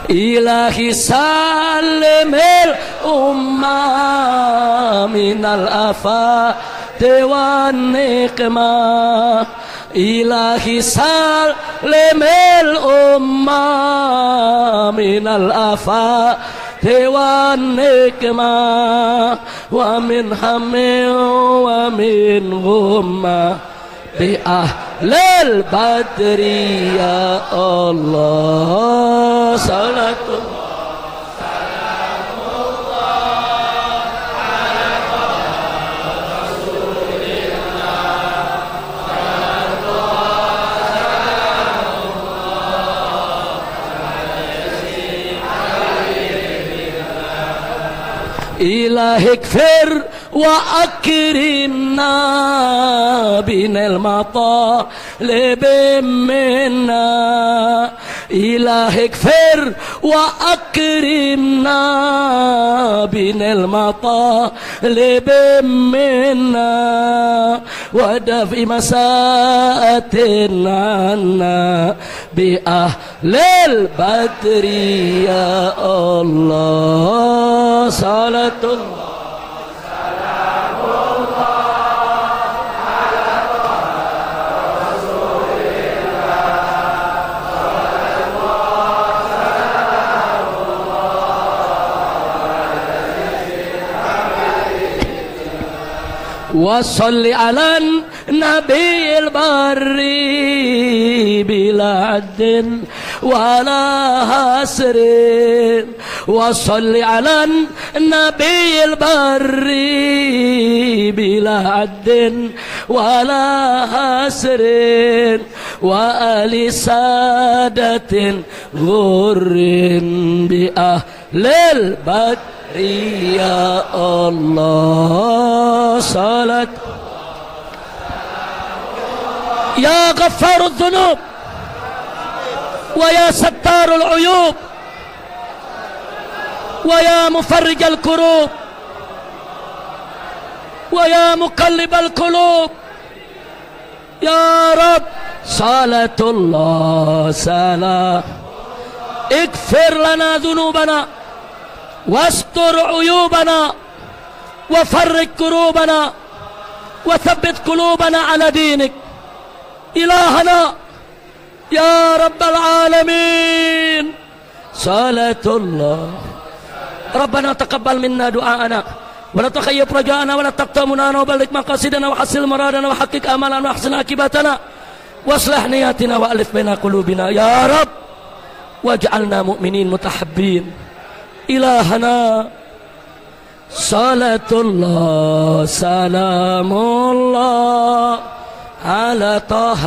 Ilahi salimil ummah minal afati wan nikmah. Ilahi salimil ummah minal afati wan nikmah wa min hammin wa min ghummah bi ahlil badri ya Allah salatullah Ilahi kfir wa akrimna binal matalib minna. Ilahi kfir wa akrimna binal matalib minna wa dafi masaatin anna bi ahlil badri ya Allah salatullah وصل على النبي البر بلا عد ولا حسر وصل على النبي البر بلا عد ولا حسر وآل سادة غر بأهل البدر Ya Allah salat Ya Ghaffarul Dhunub wa ya Sattarul Uyub wa ya Mufarrijal Kurub wa ya Muqallibal Qulub Ya Rabb salatullah salam Ighfir lana dhunubana واستر عيوبنا وفرج كروبنا وثبت قلوبنا على دينك إلهنا يا رب العالمين صلاة الله ربنا تقبل منا دعاءنا ولا تخيب رجاءنا ولا تقتمنا وبلغ مقاصدنا وحسن مرادنا وحقق آمالنا وأحسن عاقبتنا واصلح نياتنا وألف بين قلوبنا يا رب واجعلنا مؤمنين متحبين إلهنا صلاة الله سلام الله على طه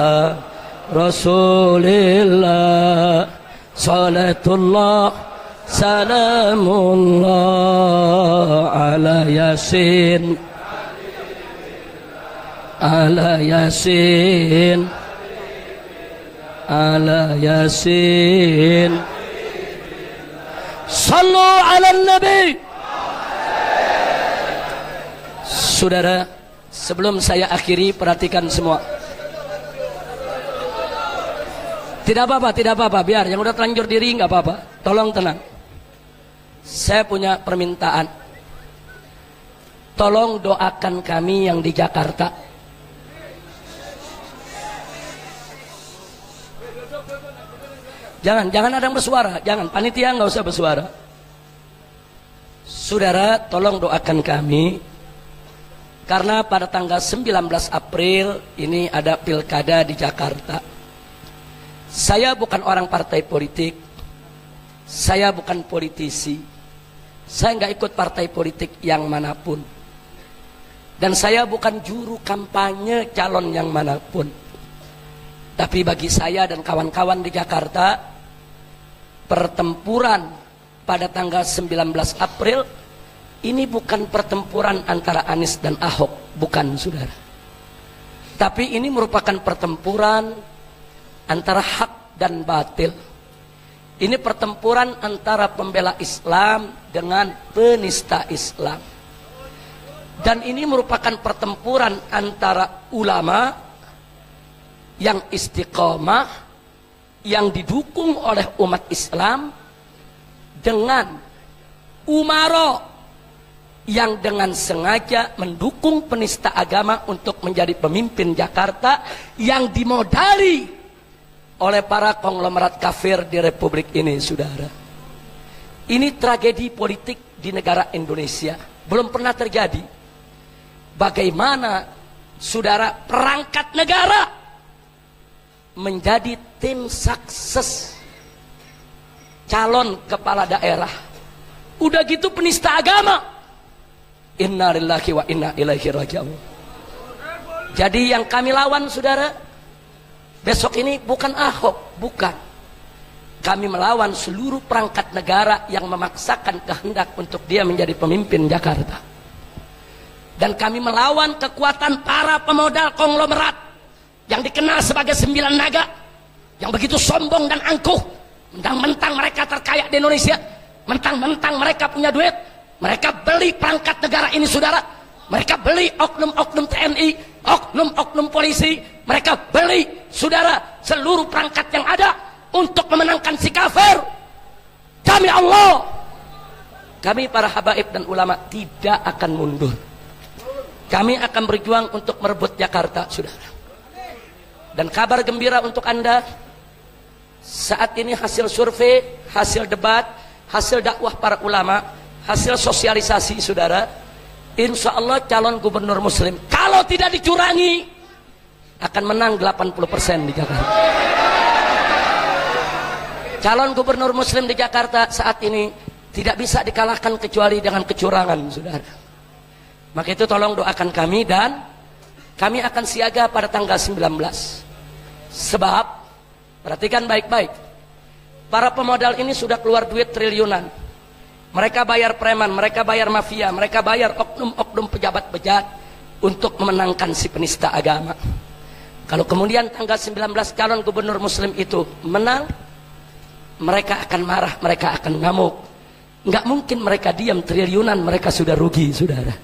رسول الله صلاة الله سلام الله على ياسين على ياسين على ياسين Sallu ala Nabi. Saudara, sebelum saya akhiri perhatikan semua. Tidak apa-apa, biar yang udah terlanjur diri nggak apa-apa. Tolong tenang. Saya punya permintaan. Tolong doakan kami yang di Jakarta. Jangan ada yang bersuara, jangan, panitia nggak usah bersuara. Saudara, tolong doakan kami karena pada tanggal 19 April ini ada pilkada di Jakarta. Saya bukan orang partai politik, saya bukan politisi, saya nggak ikut partai politik yang manapun, dan saya bukan juru kampanye calon yang manapun. Tapi bagi saya dan kawan-kawan di Jakarta, pertempuran pada tanggal 19 April ini bukan pertempuran antara Anies dan Ahok, bukan saudara. Tapi ini merupakan pertempuran antara hak dan batil. Ini pertempuran antara pembela Islam dengan penista Islam. Dan ini merupakan pertempuran antara ulama yang istiqomah, yang didukung oleh umat Islam, dengan umaro yang dengan sengaja mendukung penista agama untuk menjadi pemimpin Jakarta yang dimodali oleh para konglomerat kafir di Republik ini, saudara. Ini tragedi politik di negara Indonesia. Belum pernah terjadi. Bagaimana, saudara, perangkat negara menjadi tim sukses calon kepala daerah. Udah gitu penista agama. Inna lillahi wa inna ilaihi raji'un. Jadi yang kami lawan, saudara, besok ini bukan Ahok, bukan. Kami melawan seluruh perangkat negara yang memaksakan kehendak untuk dia menjadi pemimpin Jakarta. Dan kami melawan kekuatan para pemodal konglomerat yang dikenal sebagai 9 naga, yang begitu sombong dan angkuh. Mentang-mentang mereka terkaya di Indonesia, mentang-mentang mereka punya duit, mereka beli perangkat negara ini, saudara. Mereka beli oknum-oknum TNI, oknum-oknum polisi. Mereka beli, saudara, seluruh perangkat yang ada untuk memenangkan si kafir. Demi Allah, kami para habaib dan ulama tidak akan mundur. Kami akan berjuang untuk merebut Jakarta, saudara. Dan kabar gembira untuk Anda, saat ini hasil survei, hasil debat, hasil dakwah para ulama, hasil sosialisasi, saudara, insya Allah calon gubernur muslim, kalau tidak dicurangi, akan menang 80% di Jakarta. Calon gubernur muslim di Jakarta saat ini tidak bisa dikalahkan kecuali dengan kecurangan, saudara. Maka itu tolong doakan kami, dan kami akan siaga pada tanggal 19. Sebab, perhatikan baik-baik, para pemodal ini sudah keluar duit triliunan. Mereka bayar preman, mereka bayar mafia, mereka bayar oknum-oknum pejabat-pejabat untuk memenangkan si penista agama. Kalau kemudian tanggal 19 calon gubernur muslim itu menang, mereka akan marah, mereka akan ngamuk. Nggak mungkin mereka diam, triliunan mereka sudah rugi, saudara.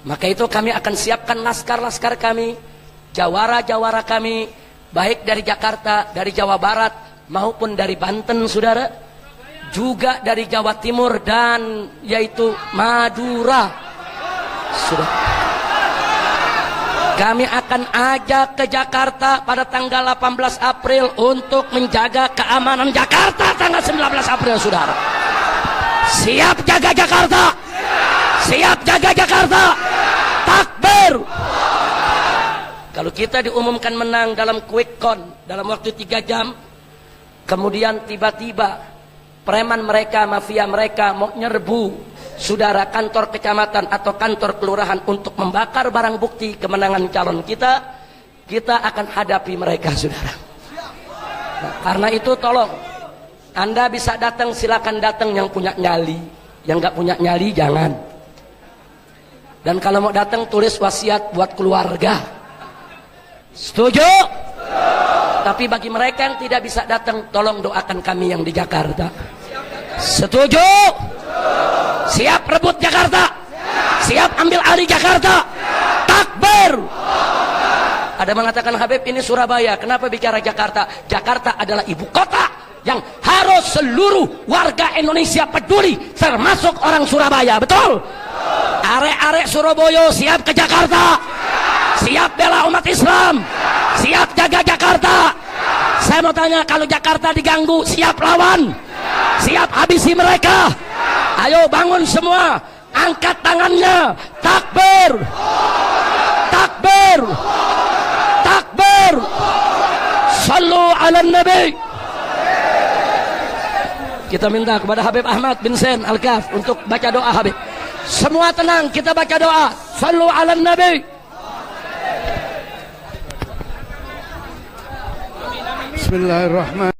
Maka itu kami akan siapkan laskar-laskar kami, jawara-jawara kami, baik dari Jakarta, dari Jawa Barat, maupun dari Banten, saudara, juga dari Jawa Timur, dan yaitu Madura. Sudah. Kami akan ajak ke Jakarta pada tanggal 18 April untuk menjaga keamanan Jakarta tanggal 19 April, saudara. Siap jaga Jakarta? Siap jaga Jakarta? Takbir! Kalau kita diumumkan menang dalam quick count, dalam waktu 3 jam, kemudian tiba-tiba preman mereka, mafia mereka mau nyerbu, saudara, kantor kecamatan atau kantor kelurahan untuk membakar barang bukti kemenangan calon kita, kita akan hadapi mereka, saudara. Nah, karena itu tolong, Anda bisa datang, silakan datang yang punya nyali. Yang nggak punya nyali jangan. Dan kalau mau datang, tulis wasiat buat keluarga. Setuju? Tapi bagi mereka yang tidak bisa datang, tolong doakan kami yang di Jakarta. Setuju? Siap rebut Jakarta? Siap ambil alih Jakarta? Takbir! Ada mengatakan, Habib, ini Surabaya, kenapa bicara Jakarta? Jakarta adalah ibu kota yang harus seluruh warga Indonesia peduli, termasuk orang Surabaya, betul? Arek-arek Surabaya siap ke Jakarta? Siap bela umat Islam? Siap jaga Jakarta? Saya mau tanya, kalau Jakarta diganggu, siap lawan? Siap habisi mereka? Ayo bangun semua, angkat tangannya, takbir, takbir, takbir, sallu ala nabi. Kita minta kepada Habib Ahmad bin Zain Al-Kaf untuk baca doa. Habib, semua tenang, kita baca doa, sallu ala nabi. Bismillahirrahmanirrahim.